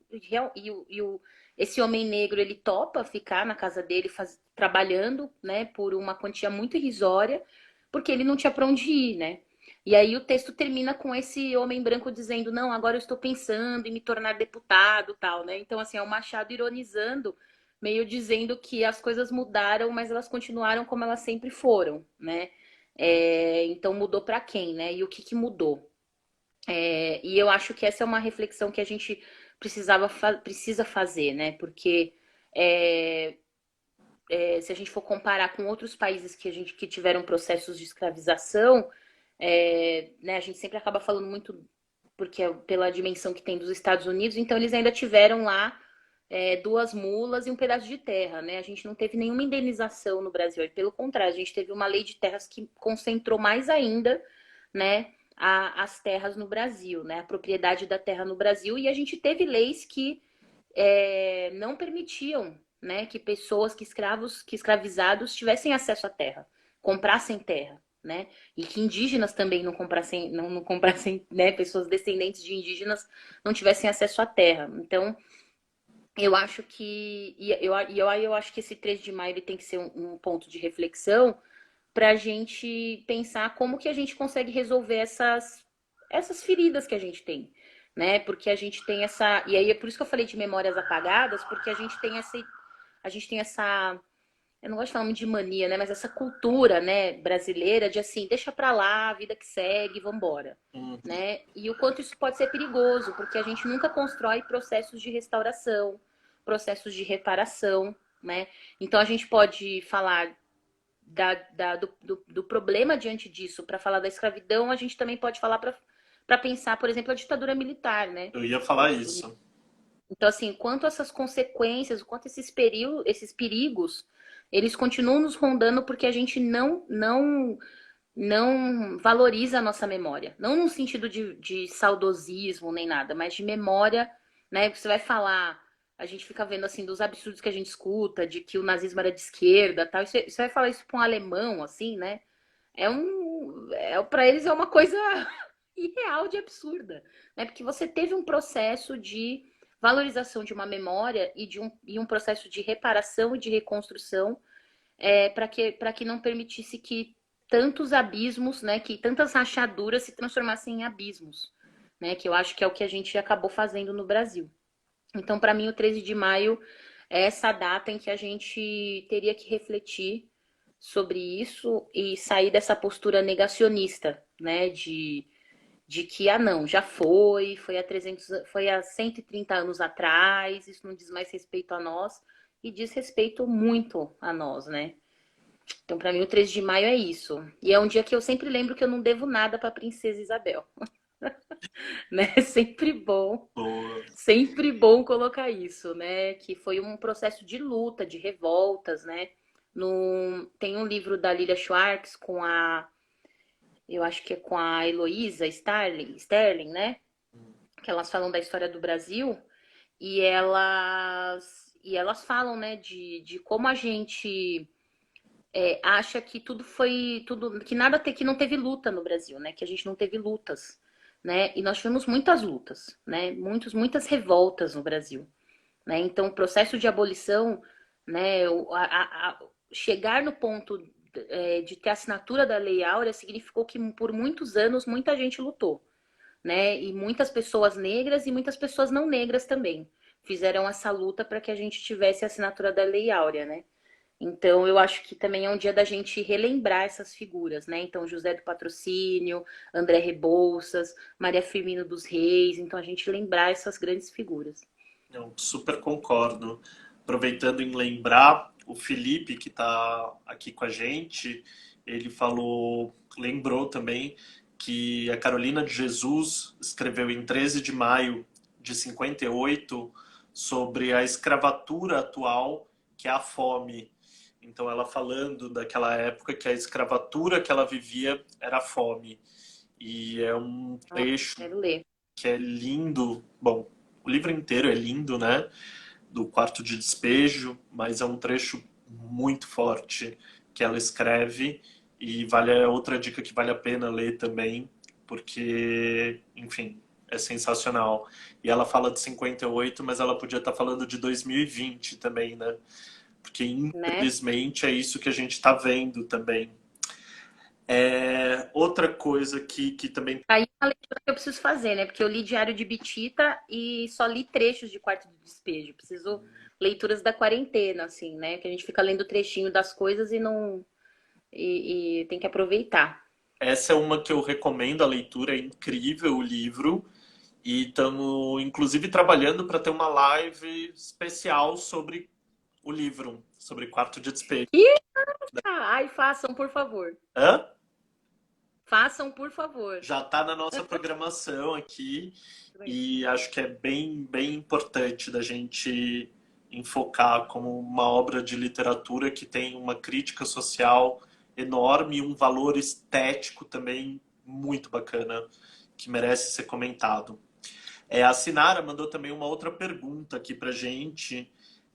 esse homem negro, ele topa ficar na casa dele, trabalhando, né, por uma quantia muito irrisória, porque ele não tinha para onde ir, né? E aí o texto termina com esse homem branco dizendo, não, agora eu estou pensando em me tornar deputado, tal, né? Então, assim, é o Machado ironizando, meio dizendo que as coisas mudaram, mas elas continuaram como elas sempre foram, né? Então mudou para quem, né? E o que mudou? E eu acho que essa é uma reflexão que a gente precisa fazer, né? Porque se a gente for comparar com outros países que tiveram processos de escravização, né, a gente sempre acaba falando muito porque pela dimensão que tem dos Estados Unidos, então eles ainda tiveram lá duas mulas e um pedaço de terra, né? A gente não teve nenhuma indenização no Brasil, pelo contrário, a gente teve uma lei de terras que concentrou mais ainda, né, as terras no Brasil, né, a propriedade da terra no Brasil, e a gente teve leis que não permitiam, né, que pessoas, que escravizados tivessem acesso à terra, comprassem terra, né, e que indígenas também não comprassem, né, pessoas descendentes de indígenas não tivessem acesso à terra. Então, eu acho que eu acho que esse 3 de maio ele tem que ser um ponto de reflexão para a gente pensar como que a gente consegue resolver essas feridas que a gente tem, né? Porque a gente tem essa, e aí é por isso que eu falei de memórias apagadas, porque a gente tem essa, eu não gosto de falar muito de mania, né? Mas essa cultura, né, brasileira de assim, deixa pra lá, a vida que segue, vambora, Uhum. né? E o quanto isso pode ser perigoso, porque a gente nunca constrói processos de restauração, processos de reparação, né? Então a gente pode falar do problema diante disso. Para falar da escravidão, a gente também pode falar para pensar, por exemplo, a ditadura militar, né? Eu ia falar isso. Então, assim, quanto essas consequências, quanto esses perigos, eles continuam nos rondando porque a gente não valoriza a nossa memória. Não no sentido de saudosismo nem nada, mas de memória, né? Você vai falar, a gente fica vendo assim dos absurdos que a gente escuta, de que o nazismo era de esquerda, tal. Você vai falar isso para um alemão, assim, né? Para eles é uma coisa irreal de absurda, né? Porque você teve um processo de valorização de uma memória e um processo de reparação e de reconstrução para que não permitisse que tantos abismos, né, que tantas rachaduras se transformassem em abismos, né, que eu acho que é o que a gente acabou fazendo no Brasil. Então, para mim, o 13 de maio é essa data em que a gente teria que refletir sobre isso e sair dessa postura negacionista, né, de que, não, já foi há 130 anos atrás, isso não diz mais respeito a nós, e diz respeito muito a nós, né? Então, para mim, o 13 de maio é isso. E é um dia que eu sempre lembro que eu não devo nada para a Princesa Isabel, né? Boa. Sempre bom colocar isso, né? Que foi um processo de luta, de revoltas, né? Tem um livro da Lilia Schwartz eu acho que é com a Heloísa Sterling, né? Que elas falam da história do Brasil e elas falam, né, de como a gente acha que que que não teve luta no Brasil, né? Que a gente não teve lutas, né? E nós tivemos muitas lutas, né? Muitas revoltas no Brasil, né? Então, o processo de abolição, né? Chegar no ponto de ter a assinatura da Lei Áurea significou que por muitos anos muita gente lutou, né? E muitas pessoas negras e muitas pessoas não negras também fizeram essa luta para que a gente tivesse a assinatura da Lei Áurea, né? Então, eu acho que também é um dia da gente relembrar essas figuras, né? Então, José do Patrocínio, André Rebouças, Maria Firmino dos Reis. Então, a gente lembrar essas grandes figuras. Eu super concordo. Aproveitando em lembrar, o Felipe, que está aqui com a gente, ele falou, lembrou também que a Carolina de Jesus escreveu em 13 de maio de 58 sobre a escravatura atual, que é a fome. Então, ela falando daquela época que a escravatura que ela vivia era a fome. E é um Ah, trecho quero ler. que é lindo. Bom, o livro inteiro é lindo, né? Do quarto de despejo, mas é um trecho muito forte que ela escreve e é outra dica que vale a pena ler também, porque, enfim, é sensacional. E ela fala de 58, mas ela podia estar falando de 2020 também, né? Porque Né? infelizmente é isso que a gente está vendo também. Outra coisa que também. Aí é uma leitura que eu preciso fazer, né? Porque eu li Diário de Bitita e só li trechos de Quarto de Despejo. Preciso leituras da quarentena, assim, né? Que a gente fica lendo trechinho das coisas e não. E tem que aproveitar. Essa é uma que eu recomendo a leitura, é incrível o livro. E estamos, inclusive, trabalhando para ter uma live especial sobre o livro, sobre Quarto de Despejo. Ih, ai, façam, por favor. Hã? Façam, por favor. Já está na nossa programação aqui e acho que é bem, bem importante da gente enfocar como uma obra de literatura que tem uma crítica social enorme e um valor estético também muito bacana, que merece ser comentado. A Sinara mandou também uma outra pergunta aqui para gente,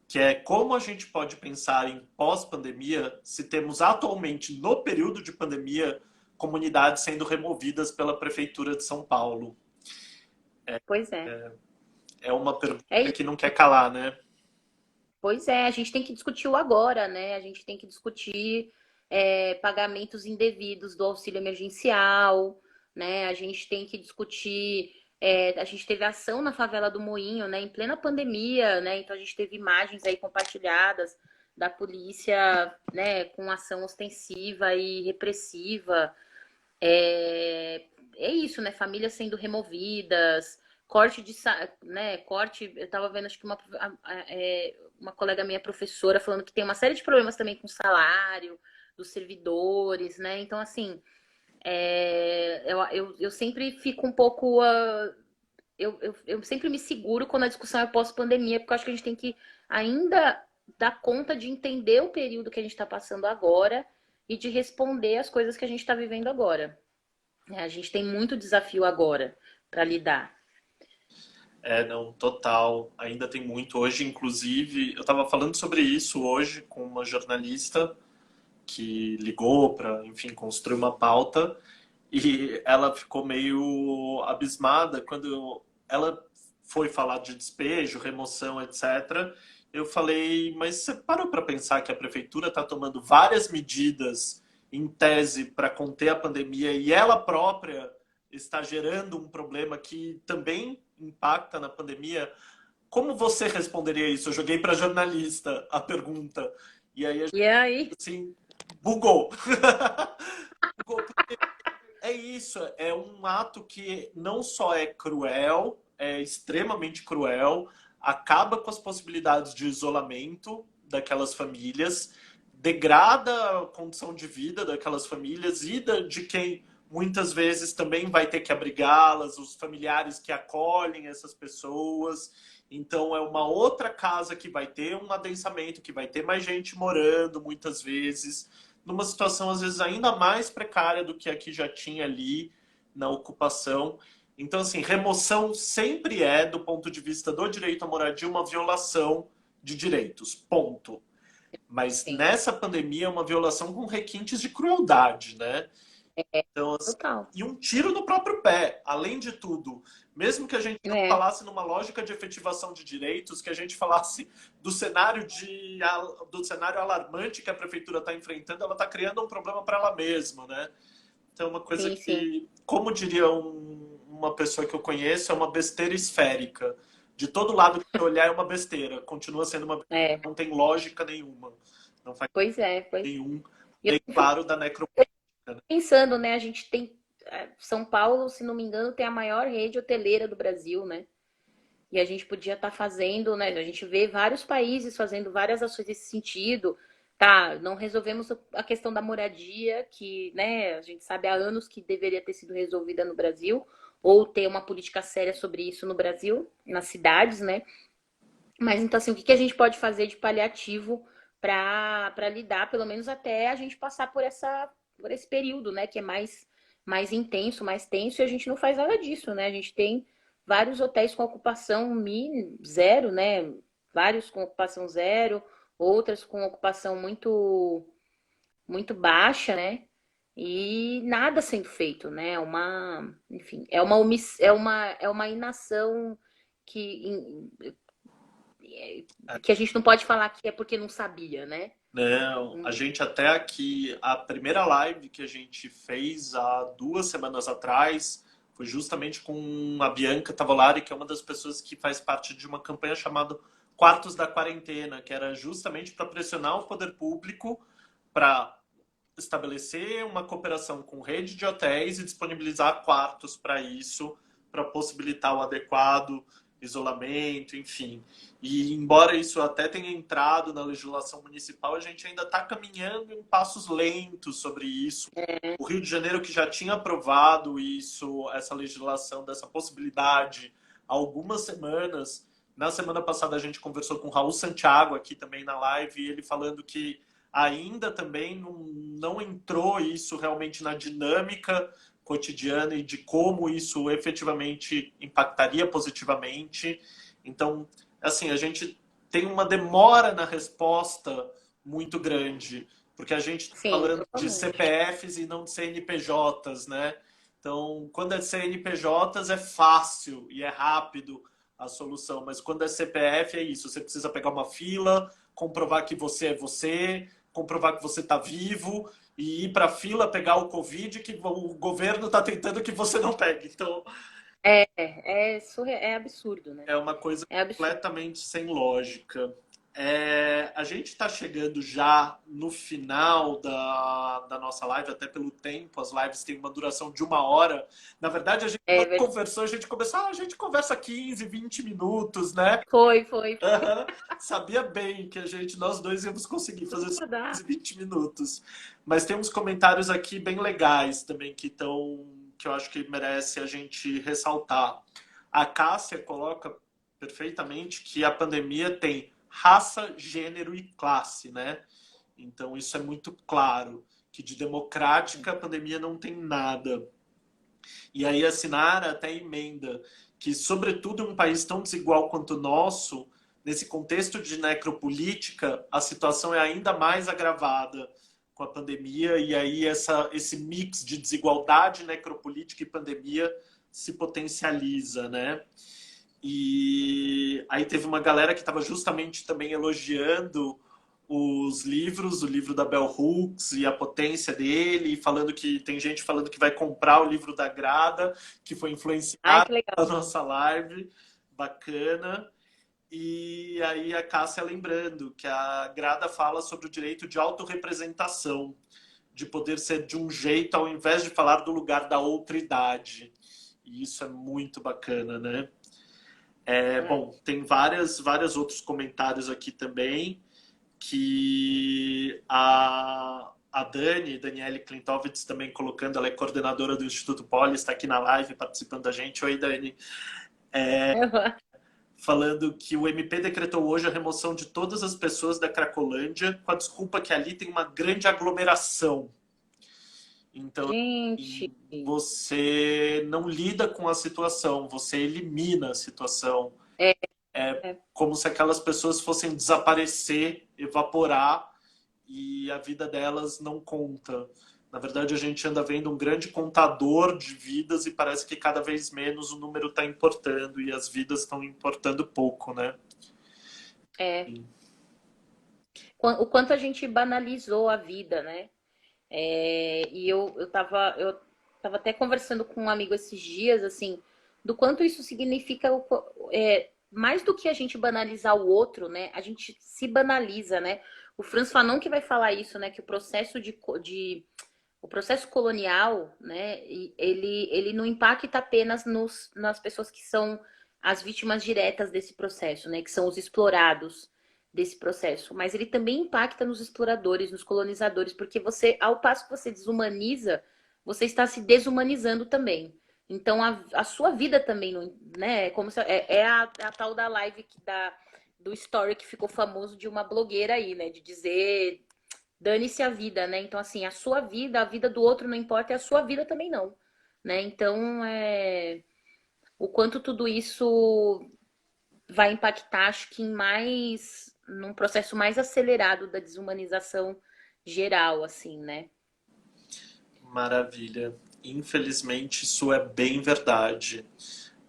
que é como a gente pode pensar em pós-pandemia se temos atualmente, no período de pandemia, comunidades sendo removidas pela Prefeitura de São Paulo. Pois é. É uma pergunta É isso. que não quer calar, né? Pois é, a gente tem que discutir o agora, né? A gente tem que discutir pagamentos indevidos do auxílio emergencial, né? A gente tem que discutir. A gente teve ação na favela do Moinho, né? Em plena pandemia, né? Então a gente teve imagens aí compartilhadas da polícia, né? Com ação ostensiva e repressiva. É isso, né? Famílias sendo removidas, corte né? Corte. Eu tava vendo, acho que uma colega minha professora falando que tem uma série de problemas também com salário dos servidores, né? Então, assim, eu sempre fico um pouco. Eu sempre me seguro quando a discussão é pós-pandemia, porque eu acho que a gente tem que ainda dar conta de entender o período que a gente está passando agora e de responder às coisas que a gente está vivendo agora. A gente tem muito desafio agora para lidar. Não, total. Ainda tem muito. Hoje, inclusive, eu estava falando sobre isso hoje com uma jornalista que ligou para, enfim, construir uma pauta e ela ficou meio abismada quando ela foi falar de despejo, remoção, etc. Eu falei, mas você parou para pensar que a prefeitura está tomando várias medidas em tese para conter a pandemia e ela própria está gerando um problema que também impacta na pandemia? Como você responderia isso? Eu joguei para jornalista a pergunta. E aí a gente, E aí? assim, bugou. Bugou. É isso, é um ato que não só é cruel, é extremamente cruel, acaba com as possibilidades de isolamento daquelas famílias, degrada a condição de vida daquelas famílias e de quem muitas vezes também vai ter que abrigá-las, os familiares que acolhem essas pessoas. Então é uma outra casa que vai ter um adensamento, que vai ter mais gente morando muitas vezes numa situação às vezes ainda mais precária do que a que já tinha ali na ocupação. Então, assim, remoção sempre é, do ponto de vista do direito à moradia, uma violação de direitos, ponto. Mas Sim, nessa pandemia é uma violação com requintes de crueldade, né? Então, assim, total. e um tiro no próprio pé, além de tudo. Mesmo que a gente não É, falasse numa lógica de efetivação de direitos, que a gente falasse do cenário do cenário alarmante que a prefeitura está enfrentando, ela está criando um problema para ela mesma, né? Então, é uma coisa sim, sim. que, como diria uma pessoa que eu conheço, é uma besteira esférica. De todo lado que você olhar é uma besteira, continua sendo uma besteira, É, não tem lógica nenhuma, não faz pois é, pois. nenhum E eu fico declaro da necropolítica, né? pensando, né? A gente tem. São Paulo, se não me engano, tem a maior rede hoteleira do Brasil, né? E a gente podia estar fazendo, né? A gente vê vários países fazendo várias ações nesse sentido. Tá, não resolvemos a questão da moradia, que, né, a gente sabe há anos que deveria ter sido resolvida no Brasil, ou ter uma política séria sobre isso no Brasil, nas cidades, né? Mas então, assim, o que que a gente pode fazer de paliativo para lidar, pelo menos até a gente passar por esse período, né, que é mais intenso, mais tenso, e a gente não faz nada disso, né? A gente tem vários hotéis com ocupação zero, né? Vários com ocupação zero, outras com ocupação muito baixa, né? E nada sendo feito, né? Enfim, é uma inação que que a gente não pode falar que é porque não sabia, né? Não, a Hum. gente até aqui, a primeira live que a gente fez há 2 semanas atrás foi justamente com a Bianca Tavolari, que é uma das pessoas que faz parte de uma campanha chamada Quartos da Quarentena, que era justamente para pressionar o poder público para estabelecer uma cooperação com rede de hotéis e disponibilizar quartos para isso, para possibilitar o adequado isolamento, enfim. E embora isso até tenha entrado na legislação municipal, a gente ainda está caminhando em passos lentos sobre isso. O Rio de Janeiro, que já tinha aprovado isso, essa legislação dessa possibilidade há algumas semanas. Na semana passada a gente conversou com o Raul Santiago aqui também na live, e ele falando que ainda também não entrou isso realmente na dinâmica cotidiana e de como isso efetivamente impactaria positivamente. Então, assim, a gente tem uma demora na resposta muito grande, porque a gente está Sim, falando de totalmente. CPFs e não de CNPJs, né? Então, quando é CNPJs é fácil e é rápido a solução, mas quando é CPF é isso, você precisa pegar uma fila, comprovar que você é você, comprovar que você está vivo e ir para a fila pegar o Covid que o governo está tentando que você não pegue. Então, É absurdo, né? é uma coisa É absurdo. completamente sem lógica. A gente está chegando já no final da nossa live, até pelo tempo, as lives têm uma duração de 1 hora. Na verdade, a gente É quando verdade. conversou, a gente começou, a gente conversa 15, 20 minutos, né? Foi. Aham. Sabia bem que nós dois íamos conseguir fazer só Não dá. 15, 20 minutos. Mas tem uns comentários aqui bem legais também que eu acho que merece a gente ressaltar. A Cássia coloca perfeitamente que a pandemia tem raça, gênero e classe, né? Então isso é muito claro. que de democrática a pandemia não tem nada. E aí a Sinara até emenda que, sobretudo em um país tão desigual quanto o nosso, nesse contexto de necropolítica, a situação é ainda mais agravada com a pandemia, e aí esse mix de desigualdade, necropolítica e pandemia se potencializa, né? E aí teve uma galera que estava justamente também elogiando os livros, o livro da Bell Hooks e a potência dele, falando que tem gente falando que vai comprar o livro da Grada, que foi Ai, influenciado que legal. na nossa live, bacana. E aí a Cássia lembrando que a Grada fala sobre o direito de autorrepresentação, de poder ser de um jeito ao invés de falar do lugar da outra idade. E isso é muito bacana, né? Bom, tem vários outros comentários aqui também, que a Daniele Klintovitz também colocando, ela é coordenadora do Instituto Poli, está aqui na live participando da gente. Oi, Dani. Falando que o MP decretou hoje a remoção de todas as pessoas da Cracolândia com a desculpa que ali tem uma grande aglomeração. Então, Gente, você não lida com a situação, você elimina a situação. é, É como se aquelas pessoas fossem desaparecer, evaporar, e a vida delas não conta. Na verdade, a gente anda vendo um grande contador de vidas e parece que cada vez menos o número está importando e as vidas estão importando pouco, né? o quanto a gente banalizou a vida, né? E eu tava até conversando com um amigo esses dias, assim, do quanto isso significa, mais do que a gente banalizar o outro, né? A gente se banaliza, né? O Franz Fanon que vai falar isso, né? Que o processo o processo colonial, né? Ele não impacta apenas nas pessoas que são as vítimas diretas desse processo, né? Que são os explorados desse processo, mas ele também impacta nos exploradores, nos colonizadores, porque você, ao passo que você desumaniza, você está se desumanizando também. Então a sua vida também, não, né? Como se, a tal da live do story que ficou famoso de uma blogueira aí, né? De dizer dane-se a vida, né? Então assim, a sua vida, a vida do outro não importa, e a sua vida também não, né? Então o quanto tudo isso vai impactar, acho que num processo mais acelerado da desumanização geral, assim, né? Maravilha. Infelizmente, isso é bem verdade.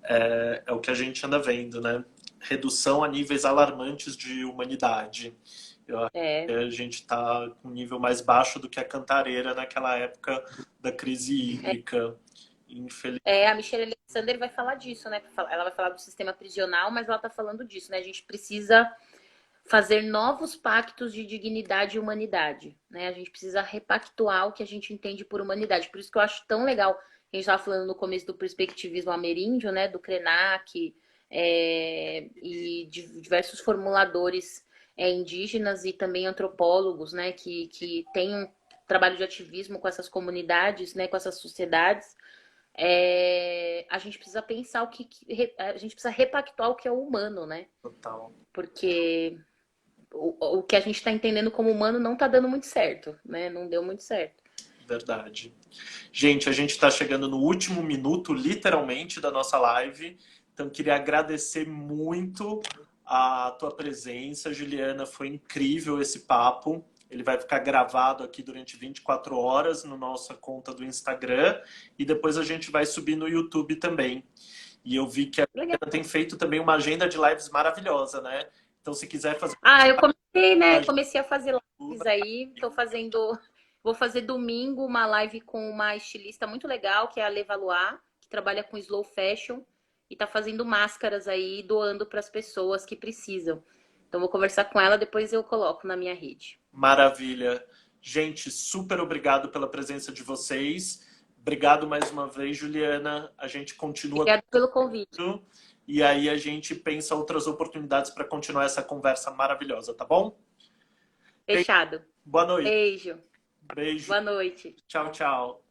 É o que a gente anda vendo, né? Redução a níveis alarmantes de humanidade. Eu acho que É, a gente está com um nível mais baixo do que a Cantareira naquela época da crise hídrica. Infelizmente. a Michelle Alexander vai falar disso, né? Ela vai falar do sistema prisional, mas ela tá falando disso, né? A gente precisa fazer novos pactos de dignidade e humanidade, né? A gente precisa repactuar o que a gente entende por humanidade. Por isso que eu acho tão legal, a gente estava falando no começo do perspectivismo ameríndio, né? Do Krenak, e de diversos formuladores indígenas e também antropólogos, né? Que têm um trabalho de ativismo com essas comunidades, né? Com essas sociedades. A gente precisa pensar a gente precisa repactuar o que é o humano, né? Total. Porque o que a gente está entendendo como humano não está dando muito certo, né? Não deu muito certo. Verdade. Gente, a gente está chegando no último minuto, literalmente, da nossa live. Então, queria agradecer muito a tua presença, Juliana. Foi incrível esse papo. Ele vai ficar gravado aqui durante 24 horas na nossa conta do Instagram e depois a gente vai subir no YouTube também. E eu vi que a Legal. Juliana tem feito também uma agenda de lives maravilhosa, né? Então, se quiser fazer... Eu comecei, né? Comecei a fazer lives aí. Vou fazer domingo uma live com uma estilista muito legal, que é a Levaluar, que trabalha com slow fashion e tá fazendo máscaras aí, doando para as pessoas que precisam. Então, vou conversar com ela, depois eu coloco na minha rede. Maravilha. Gente, super obrigado pela presença de vocês. Obrigado mais uma vez, Juliana. A gente continua. Obrigada pelo convite. E aí a gente pensa outras oportunidades para continuar essa conversa maravilhosa, tá bom? Fechado. Boa noite. Beijo. Beijo. Boa noite. Tchau, tchau.